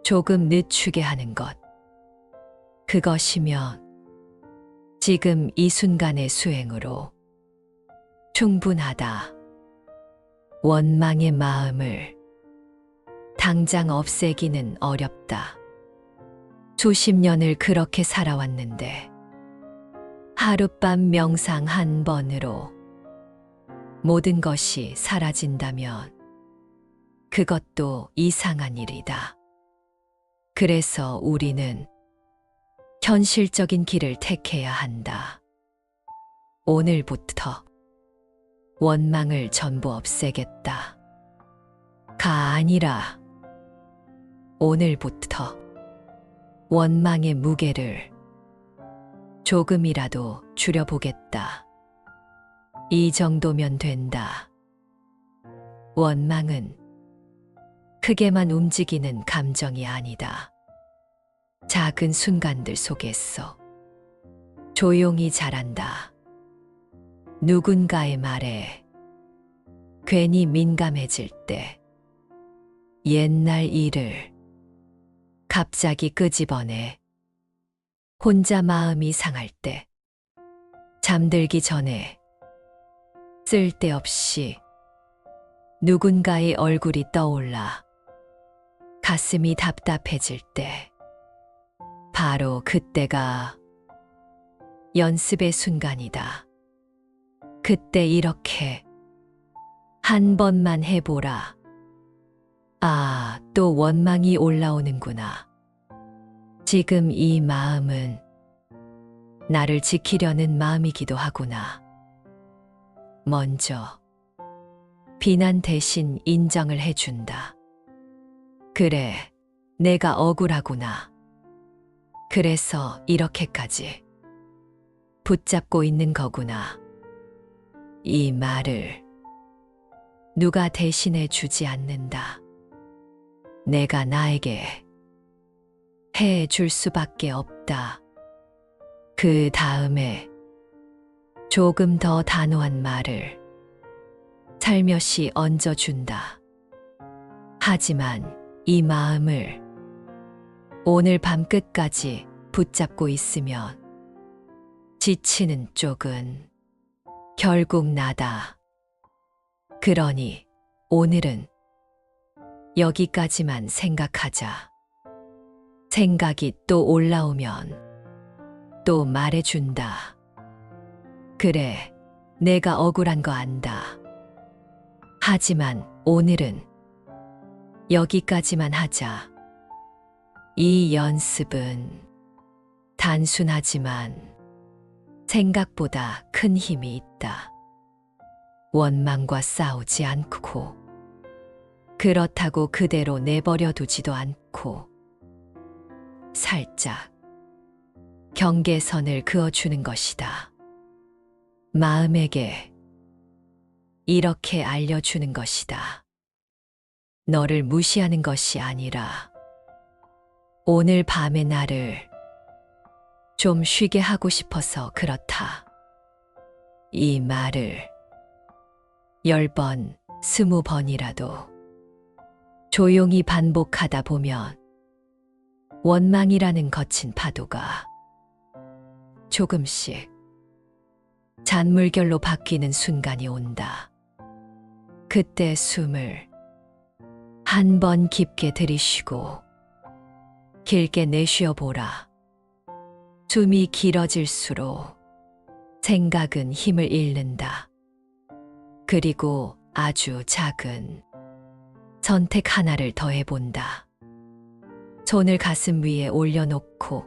조금 늦추게 하는 것. 그것이면 지금 이 순간의 수행으로 충분하다. 원망의 마음을 당장 없애기는 어렵다. 수십 년을 그렇게 살아왔는데 하룻밤 명상 한 번으로 모든 것이 사라진다면 그것도 이상한 일이다. 그래서 우리는 현실적인 길을 택해야 한다. 오늘부터 원망을 전부 없애겠다. 가 아니라 오늘부터 원망의 무게를 조금이라도 줄여보겠다. 이 정도면 된다. 원망은 크게만 움직이는 감정이 아니다. 작은 순간들 속에서 조용히 자란다. 누군가의 말에 괜히 민감해질 때, 옛날 일을 갑자기 끄집어내 혼자 마음이 상할 때, 잠들기 전에 쓸데없이 누군가의 얼굴이 떠올라 가슴이 답답해질 때, 바로 그때가 연습의 순간이다. 그때 이렇게 한 번만 해보라. 아, 또 원망이 올라오는구나. 지금 이 마음은 나를 지키려는 마음이기도 하구나. 먼저 비난 대신 인정을 해준다. 그래, 내가 억울하구나. 그래서 이렇게까지 붙잡고 있는 거구나. 이 말을 누가 대신해 주지 않는다. 내가 나에게 해 줄 수밖에 없다. 그 다음에 조금 더 단호한 말을 살며시 얹어준다. 하지만 이 마음을 오늘 밤 끝까지 붙잡고 있으면 지치는 쪽은 결국 나다. 그러니 오늘은 여기까지만 생각하자. 생각이 또 올라오면 또 말해준다. 그래, 내가 억울한 거 안다. 하지만 오늘은 여기까지만 하자. 이 연습은 단순하지만 생각보다 큰 힘이 있다. 원망과 싸우지 않고, 그렇다고 그대로 내버려 두지도 않고, 살짝 경계선을 그어주는 것이다. 마음에게 이렇게 알려주는 것이다. 너를 무시하는 것이 아니라 오늘 밤의 나를 좀 쉬게 하고 싶어서 그렇다. 이 말을 10번, 20번이라도 조용히 반복하다 보면 원망이라는 거친 파도가 조금씩 잔물결로 바뀌는 순간이 온다. 그때 숨을 한 번 깊게 들이쉬고 길게 내쉬어 보라. 숨이 길어질수록 생각은 힘을 잃는다. 그리고 아주 작은 선택 하나를 더해본다. 손을 가슴 위에 올려놓고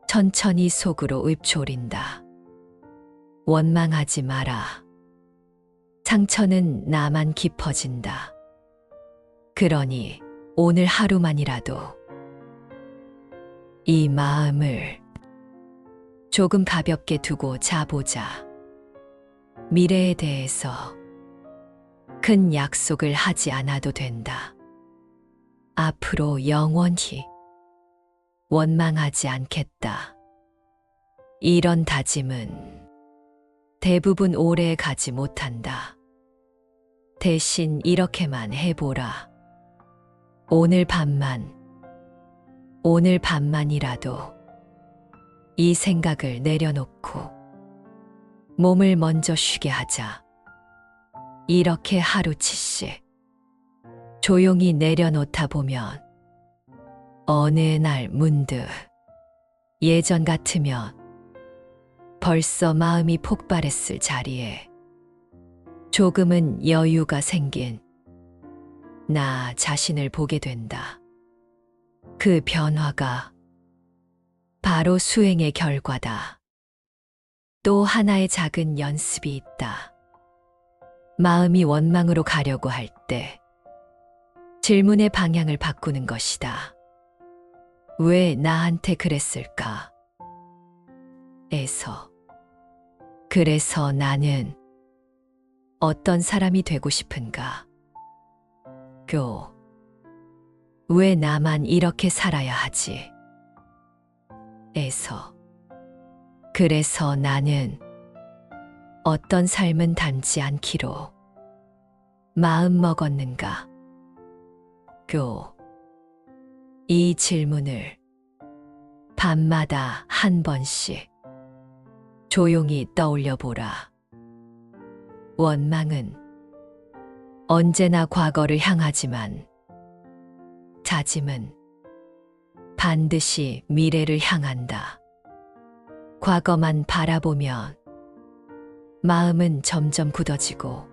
천천히 속으로 읊조린다. 원망하지 마라. 상처는 나만 깊어진다. 그러니 오늘 하루만이라도 이 마음을 조금 가볍게 두고 자보자. 미래에 대해서 큰 약속을 하지 않아도 된다. 앞으로 영원히 원망하지 않겠다. 이런 다짐은 대부분 오래 가지 못한다. 대신 이렇게만 해보라. 오늘 밤만이라도 이 생각을 내려놓고 몸을 먼저 쉬게 하자. 이렇게 하루치씩 조용히 내려놓다 보면 어느 날 문득 예전 같으면 벌써 마음이 폭발했을 자리에 조금은 여유가 생긴 나 자신을 보게 된다. 그 변화가 바로 수행의 결과다. 또 하나의 작은 연습이 있다. 마음이 원망으로 가려고 할 때 질문의 방향을 바꾸는 것이다. 왜 나한테 그랬을까? 그래서 나는 어떤 사람이 되고 싶은가? 왜 나만 이렇게 살아야 하지? 그래서 나는 어떤 삶은 닮지 않기로 마음 먹었는가? 이 질문을 밤마다 한 번씩 조용히 떠올려 보라. 원망은 언제나 과거를 향하지만 다짐은 반드시 미래를 향한다. 과거만 바라보면 마음은 점점 굳어지고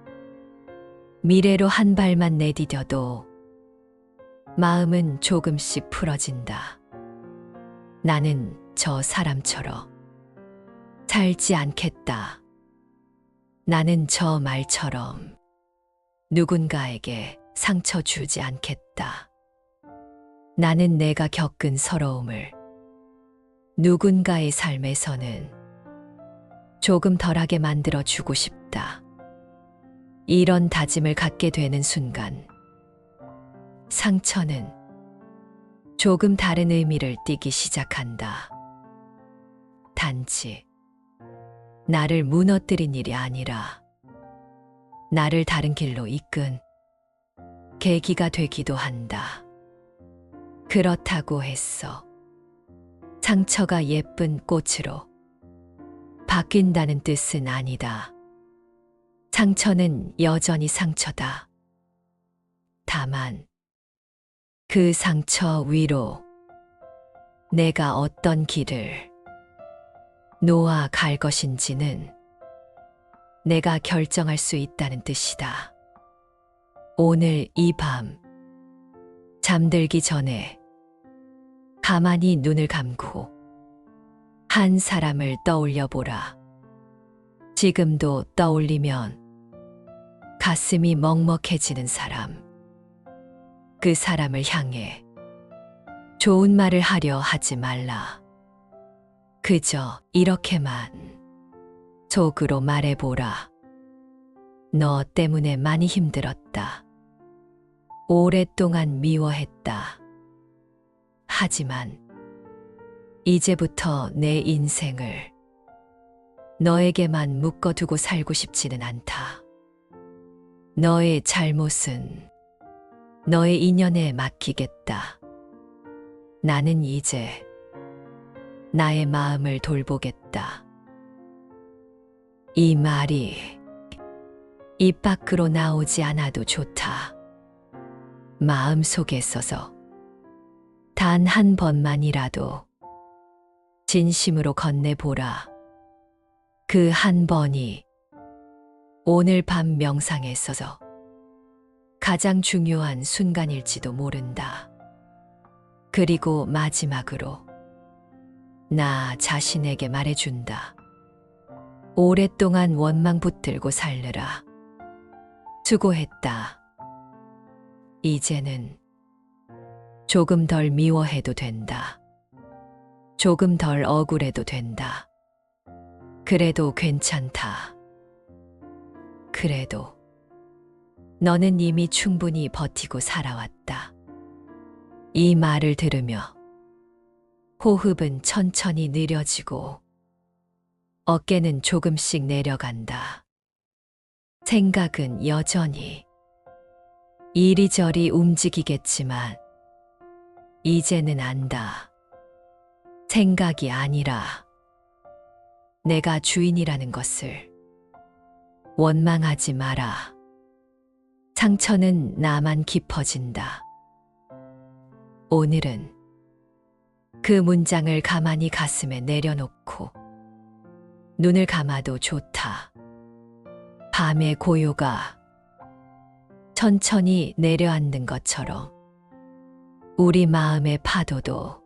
미래로 한 발만 내디뎌도 마음은 조금씩 풀어진다. 나는 저 사람처럼 살지 않겠다. 나는 저 말처럼 누군가에게 상처 주지 않겠다. 나는 내가 겪은 서러움을 누군가의 삶에서는 조금 덜하게 만들어 주고 싶다. 이런 다짐을 갖게 되는 순간 상처는 조금 다른 의미를 띠기 시작한다. 단지 나를 무너뜨린 일이 아니라 나를 다른 길로 이끈 계기가 되기도 한다. 그렇다고 해서 상처가 예쁜 꽃으로 바뀐다는 뜻은 아니다. 상처는 여전히 상처다. 다만 그 상처 위로 내가 어떤 길을 놓아 갈 것인지는 내가 결정할 수 있다는 뜻이다. 오늘 이 밤 잠들기 전에 가만히 눈을 감고 한 사람을 떠올려 보라. 지금도 떠올리면 가슴이 먹먹해지는 사람. 그 사람을 향해 좋은 말을 하려 하지 말라. 그저 이렇게만 속으로 말해보라. 너 때문에 많이 힘들었다. 오랫동안 미워했다. 하지만 이제부터 내 인생을 너에게만 묶어두고 살고 싶지는 않다. 너의 잘못은 너의 인연에 맡기겠다. 나는 이제 나의 마음을 돌보겠다. 이 말이 입 밖으로 나오지 않아도 좋다. 마음속에 있어서 단 한 번만이라도 진심으로 건네보라. 그 한 번이 오늘 밤 명상에 있어서 가장 중요한 순간일지도 모른다. 그리고 마지막으로 나 자신에게 말해준다. 오랫동안 원망 붙들고 살느라 수고했다. 이제는 조금 덜 미워해도 된다. 조금 덜 억울해도 된다. 그래도 괜찮다. 그래도 너는 이미 충분히 버티고 살아왔다. 이 말을 들으며 호흡은 천천히 느려지고 어깨는 조금씩 내려간다. 생각은 여전히 이리저리 움직이겠지만 이제는 안다. 생각이 아니라 내가 주인이라는 것을. 원망하지 마라. 상처는 나만 깊어진다. 오늘은 그 문장을 가만히 가슴에 내려놓고 눈을 감아도 좋다. 밤의 고요가 천천히 내려앉는 것처럼 우리 마음의 파도도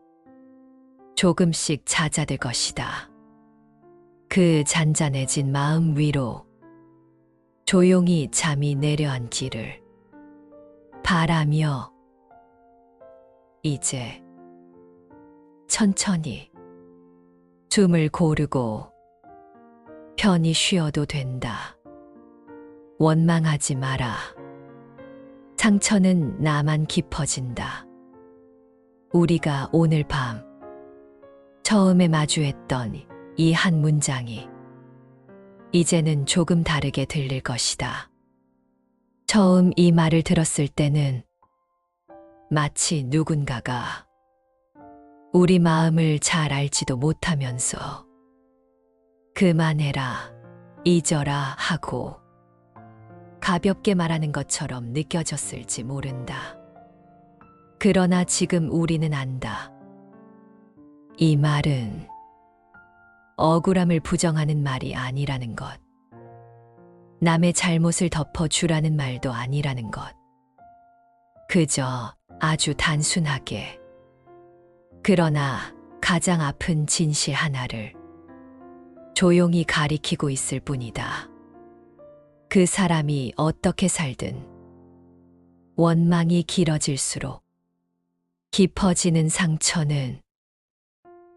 조금씩 잦아들 것이다. 그 잔잔해진 마음 위로 조용히 잠이 내려앉기를 바라며 이제 천천히 숨을 고르고 편히 쉬어도 된다. 원망하지 마라. 상처는 나만 깊어진다. 우리가 오늘 밤 처음에 마주했던 이 한 문장이 이제는 조금 다르게 들릴 것이다. 처음 이 말을 들었을 때는 마치 누군가가 우리 마음을 잘 알지도 못하면서 그만해라, 잊어라 하고 가볍게 말하는 것처럼 느껴졌을지 모른다. 그러나 지금 우리는 안다. 이 말은 억울함을 부정하는 말이 아니라는 것. 남의 잘못을 덮어주라는 말도 아니라는 것. 그저 아주 단순하게 그러나 가장 아픈 진실 하나를 조용히 가리키고 있을 뿐이다. 그 사람이 어떻게 살든 원망이 길어질수록 깊어지는 상처는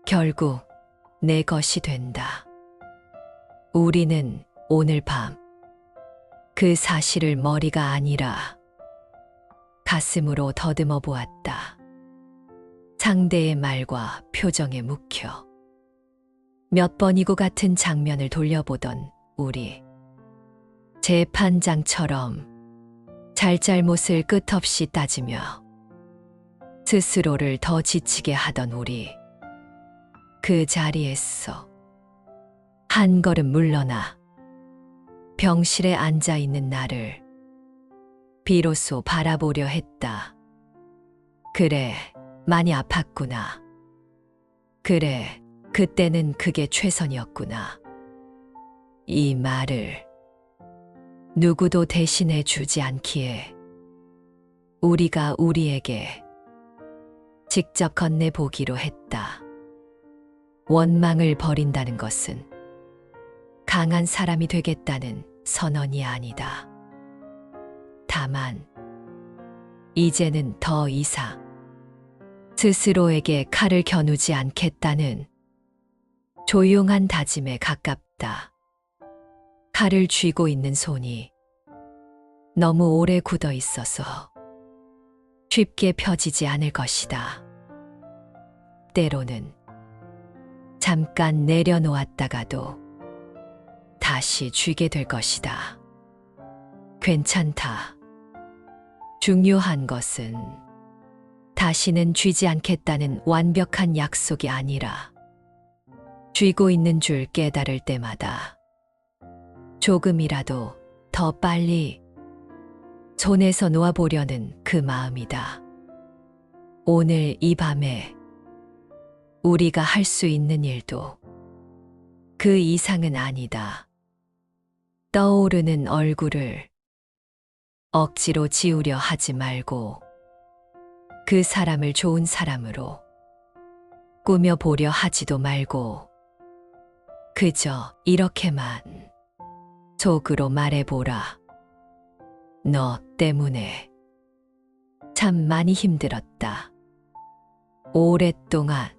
결국 내 것이 된다. 우리는 오늘 밤 그 사실을 머리가 아니라 가슴으로 더듬어 보았다. 상대의 말과 표정에 묵혀 몇 번이고 같은 장면을 돌려보던 우리. 재판장처럼 잘잘못을 끝없이 따지며 스스로를 더 지치게 하던 우리. 그 자리에서 한 걸음 물러나 병실에 앉아 있는 나를 비로소 바라보려 했다. 그래, 많이 아팠구나. 그래, 그때는 그게 최선이었구나. 이 말을 누구도 대신해 주지 않기에 우리가 우리에게 직접 건네보기로 했다. 원망을 버린다는 것은 강한 사람이 되겠다는 선언이 아니다. 다만 이제는 더 이상 스스로에게 칼을 겨누지 않겠다는 조용한 다짐에 가깝다. 칼을 쥐고 있는 손이 너무 오래 굳어 있어서 쉽게 펴지지 않을 것이다. 때로는 잠깐 내려놓았다가도 다시 쥐게 될 것이다. 괜찮다. 중요한 것은 다시는 쥐지 않겠다는 완벽한 약속이 아니라 쥐고 있는 줄 깨달을 때마다 조금이라도 더 빨리 손에서 놓아보려는 그 마음이다. 오늘 이 밤에 우리가 할 수 있는 일도 그 이상은 아니다. 떠오르는 얼굴을 억지로 지우려 하지 말고 그 사람을 좋은 사람으로 꾸며보려 하지도 말고 그저 이렇게만 속으로 말해보라. 너 때문에 참 많이 힘들었다. 오랫동안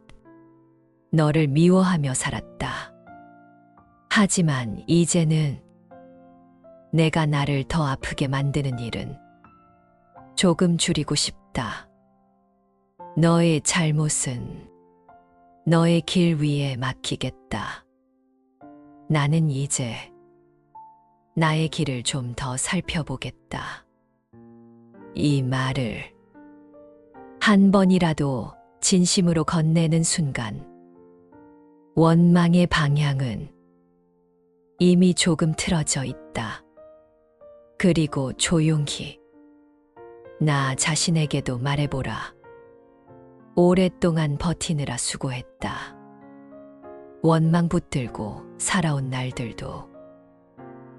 너를 미워하며 살았다. 하지만 이제는 내가 나를 더 아프게 만드는 일은 조금 줄이고 싶다. 너의 잘못은 너의 길 위에 맡기겠다. 나는 이제 나의 길을 좀 더 살펴보겠다. 이 말을 한 번이라도 진심으로 건네는 순간 원망의 방향은 이미 조금 틀어져 있다. 그리고 조용히 나 자신에게도 말해보라. 오랫동안 버티느라 수고했다. 원망 붙들고 살아온 날들도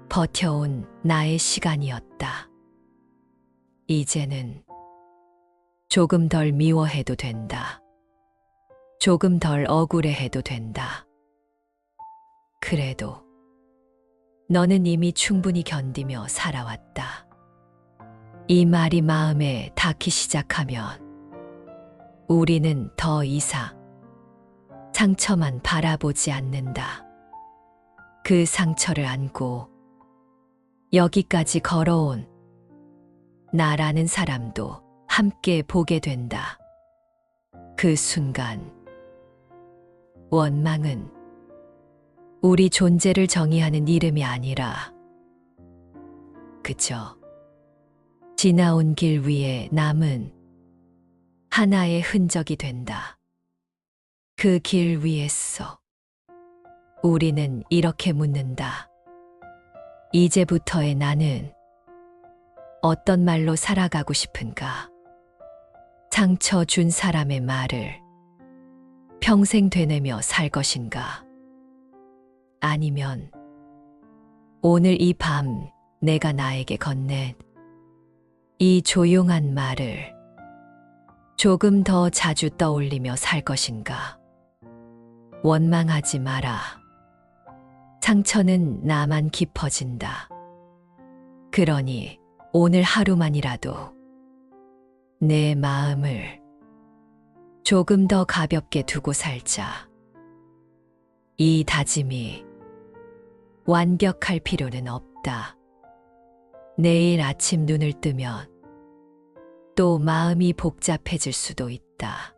버텨온 나의 시간이었다. 이제는 조금 덜 미워해도 된다. 조금 덜 억울해해도 된다. 그래도 너는 이미 충분히 견디며 살아왔다. 이 말이 마음에 닿기 시작하면 우리는 더 이상 상처만 바라보지 않는다. 그 상처를 안고 여기까지 걸어온 나라는 사람도 함께 보게 된다. 그 순간 원망은 우리 존재를 정의하는 이름이 아니라 그저 지나온 길 위에 남은 하나의 흔적이 된다. 그 길 위에서 우리는 이렇게 묻는다. 이제부터의 나는 어떤 말로 살아가고 싶은가? 상처 준 사람의 말을 평생 되뇌며 살 것인가? 아니면 오늘 이 밤 내가 나에게 건넨 이 조용한 말을 조금 더 자주 떠올리며 살 것인가? 원망하지 마라. 상처는 나만 깊어진다. 그러니 오늘 하루만이라도 내 마음을 조금 더 가볍게 두고 살자. 이 다짐이 완벽할 필요는 없다. 내일 아침 눈을 뜨면 또 마음이 복잡해질 수도 있다.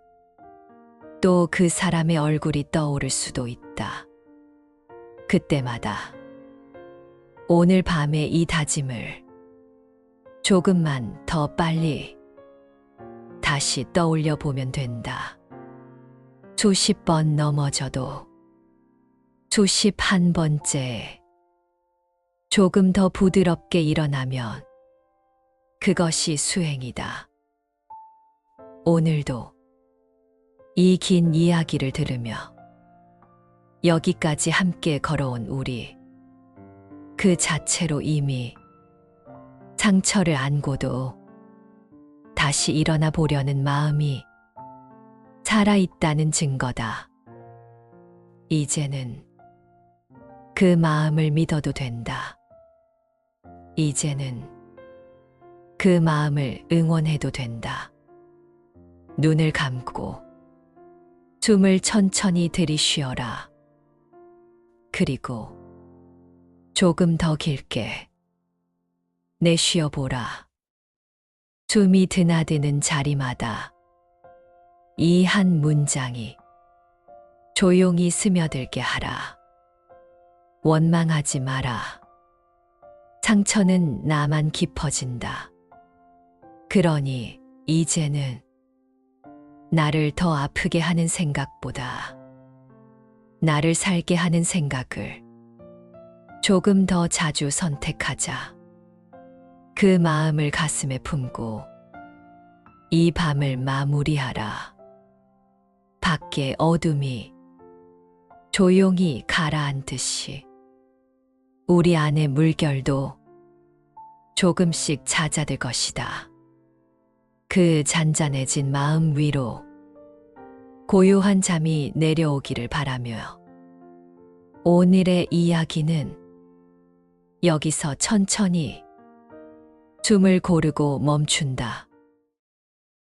또 그 사람의 얼굴이 떠오를 수도 있다. 그때마다 오늘 밤의 이 다짐을 조금만 더 빨리 다시 떠올려 보면 된다. 수십 번 넘어져도 수십 한 번째 조금 더 부드럽게 일어나면 그것이 수행이다. 오늘도 이 긴 이야기를 들으며 여기까지 함께 걸어온 우리, 그 자체로 이미 상처를 안고도 다시 일어나 보려는 마음이 살아있다는 증거다. 이제는 그 마음을 믿어도 된다. 이제는 그 마음을 응원해도 된다. 눈을 감고 숨을 천천히 들이쉬어라. 그리고 조금 더 길게 내쉬어보라. 숨이 드나드는 자리마다 이 한 문장이 조용히 스며들게 하라. 원망하지 마라. 상처는 나만 깊어진다. 그러니 이제는 나를 더 아프게 하는 생각보다 나를 살게 하는 생각을 조금 더 자주 선택하자. 그 마음을 가슴에 품고 이 밤을 마무리하라. 밖에 어둠이 조용히 가라앉듯이 우리 안의 물결도 조금씩 잦아들 것이다. 그 잔잔해진 마음 위로 고요한 잠이 내려오기를 바라며 오늘의 이야기는 여기서 천천히 숨을 고르고 멈춘다.